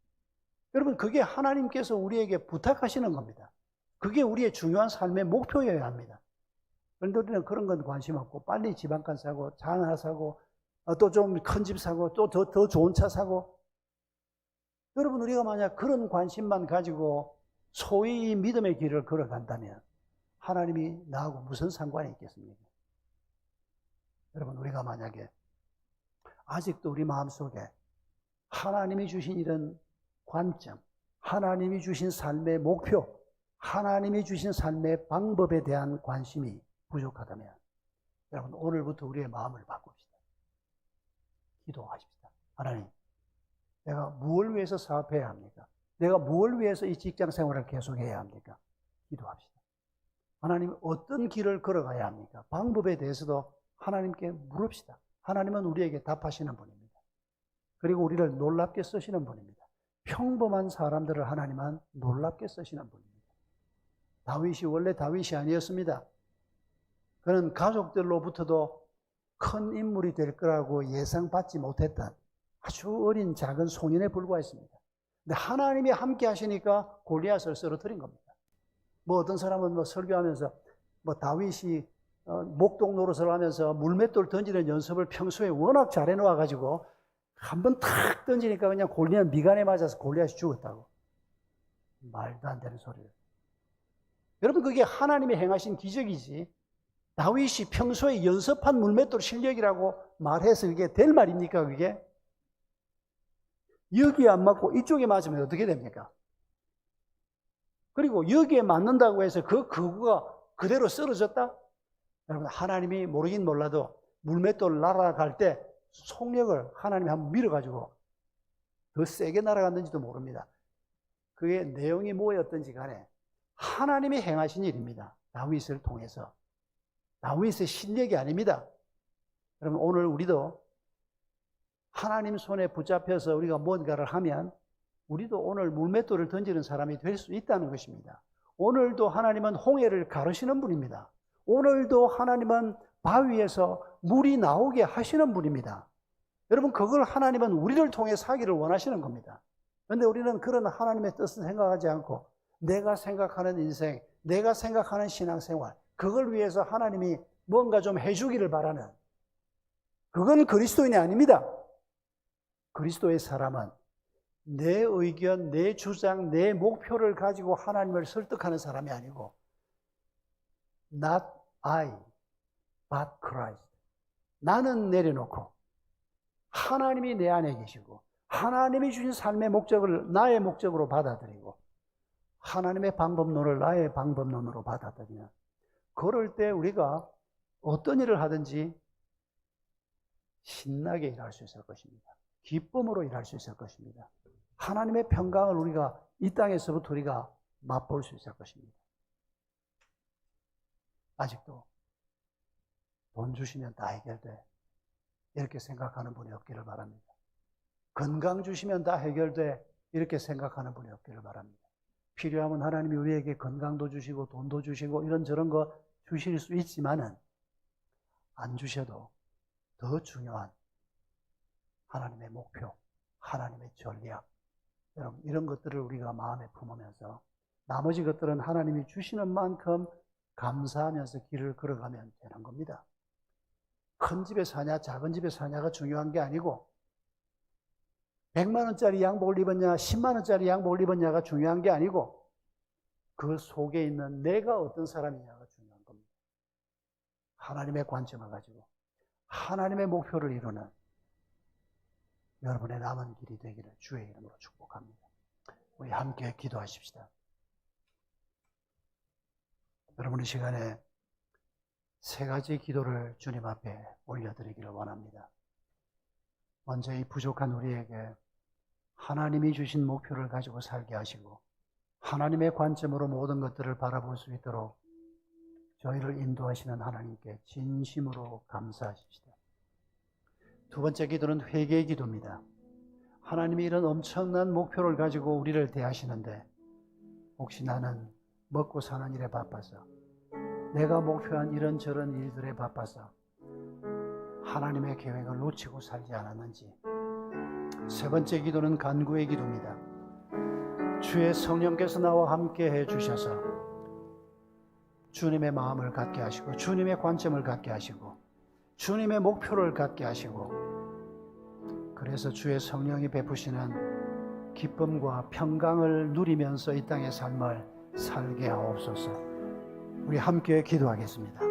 A: 여러분 그게 하나님께서 우리에게 부탁하시는 겁니다. 그게 우리의 중요한 삶의 목표여야 합니다. 그런데 우리는 그런 건 관심 없고 빨리 집 한 칸 사고 장 하나 사고 또 좀 큰 집 사고, 또 더 좋은 차 사고. 여러분, 우리가 만약 그런 관심만 가지고 소위 믿음의 길을 걸어간다면 하나님이 나하고 무슨 상관이 있겠습니까? 여러분, 우리가 만약에 아직도 우리 마음속에 하나님이 주신 이런 관점, 하나님이 주신 삶의 목표, 하나님이 주신 삶의 방법에 대한 관심이 부족하다면 여러분, 오늘부터 우리의 마음을 바꿉시다. 기도하십시다. 하나님, 내가 무엇을 위해서 사업해야 합니까? 내가 무엇을 위해서 이 직장 생활을 계속해야 합니까? 기도합시다. 하나님, 어떤 길을 걸어가야 합니까? 방법에 대해서도 하나님께 물읍시다. 하나님은 우리에게 답하시는 분입니다. 그리고 우리를 놀랍게 쓰시는 분입니다. 평범한 사람들을 하나님은 놀랍게 쓰시는 분입니다. 다윗이 원래 다윗이 아니었습니다. 그는 가족들로부터도 큰 인물이 될 거라고 예상받지 못했던 아주 어린 작은 소년에 불과했습니다. 근데 하나님이 함께 하시니까 골리앗을 쓰러뜨린 겁니다. 뭐 어떤 사람은 설교하면서 다윗이 목동 노릇을 하면서 물맷돌 던지는 연습을 평소에 워낙 잘해 놓아가지고 한번 탁 던지니까 그냥 골리앗 미간에 맞아서 골리앗이 죽었다고. 말도 안 되는 소리를. 여러분, 그게 하나님이 행하신 기적이지 다윗이 평소에 연습한 물맷돌 실력이라고 말해서 그게 될 말입니까? 그게? 여기에 안 맞고 이쪽에 맞으면 어떻게 됩니까? 그리고 여기에 맞는다고 해서 그 거구가 그대로 쓰러졌다? 여러분, 하나님이 모르긴 몰라도 물맷돌 날아갈 때 속력을 하나님이 한번 밀어가지고 더 세게 날아갔는지도 모릅니다. 그게 내용이 뭐였든지 간에 하나님이 행하신 일입니다. 다윗을 통해서. 다윗의 실력이 아닙니다. 여러분, 오늘 우리도 하나님 손에 붙잡혀서 우리가 뭔가를 하면 우리도 오늘 물맷돌을 던지는 사람이 될 수 있다는 것입니다. 오늘도 하나님은 홍해를 가르시는 분입니다. 오늘도 하나님은 바위에서 물이 나오게 하시는 분입니다. 여러분, 그걸 하나님은 우리를 통해 사기를 원하시는 겁니다. 그런데 우리는 그런 하나님의 뜻을 생각하지 않고 내가 생각하는 인생, 내가 생각하는 신앙생활, 그걸 위해서 하나님이 뭔가 좀 해주기를 바라는, 그건 그리스도인이 아닙니다. 그리스도의 사람은 내 의견, 내 주장, 내 목표를 가지고 하나님을 설득하는 사람이 아니고 Not I, but Christ. 나는 내려놓고 하나님이 내 안에 계시고 하나님이 주신 삶의 목적을 나의 목적으로 받아들이고 하나님의 방법론을 나의 방법론으로 받아들이는, 그럴 때 우리가 어떤 일을 하든지 신나게 일할 수 있을 것입니다. 기쁨으로 일할 수 있을 것입니다. 하나님의 평강을 우리가 이 땅에서부터 우리가 맛볼 수 있을 것입니다. 아직도 돈 주시면 다 해결돼, 이렇게 생각하는 분이 없기를 바랍니다. 건강 주시면 다 해결돼, 이렇게 생각하는 분이 없기를 바랍니다. 필요하면 하나님이 우리에게 건강도 주시고 돈도 주시고 이런저런 거 주실 수 있지만은 안 주셔도 더 중요한 하나님의 목표, 하나님의 전략, 여러분, 이런 것들을 우리가 마음에 품으면서 나머지 것들은 하나님이 주시는 만큼 감사하면서 길을 걸어가면 되는 겁니다. 큰 집에 사냐 작은 집에 사냐가 중요한 게 아니고 100만 원짜리 양복을 입었냐 10만 원짜리 양복을 입었냐가 중요한 게 아니고 그 속에 있는 내가 어떤 사람이냐가 중요한 겁니다. 하나님의 관점을 가지고 하나님의 목표를 이루는 여러분의 남은 길이 되기를 주의 이름으로 축복합니다. 우리 함께 기도하십시다. 여러분, 이 시간에 세 가지 기도를 주님 앞에 올려드리기를 원합니다. 먼저 이 부족한 우리에게 하나님이 주신 목표를 가지고 살게 하시고 하나님의 관점으로 모든 것들을 바라볼 수 있도록 저희를 인도하시는 하나님께 진심으로 감사하십시다. 두 번째 기도는 회개의 기도입니다. 하나님이 이런 엄청난 목표를 가지고 우리를 대하시는데 혹시 나는 먹고 사는 일에 바빠서 내가 목표한 이런저런 일들에 바빠서 하나님의 계획을 놓치고 살지 않았는지. 세 번째 기도는 간구의 기도입니다. 주의 성령께서 나와 함께 해주셔서 주님의 마음을 갖게 하시고 주님의 관점을 갖게 하시고 주님의 목표를 갖게 하시고 그래서 주의 성령이 베푸시는 기쁨과 평강을 누리면서 이 땅의 삶을 살게 하옵소서. 우리 함께 기도하겠습니다.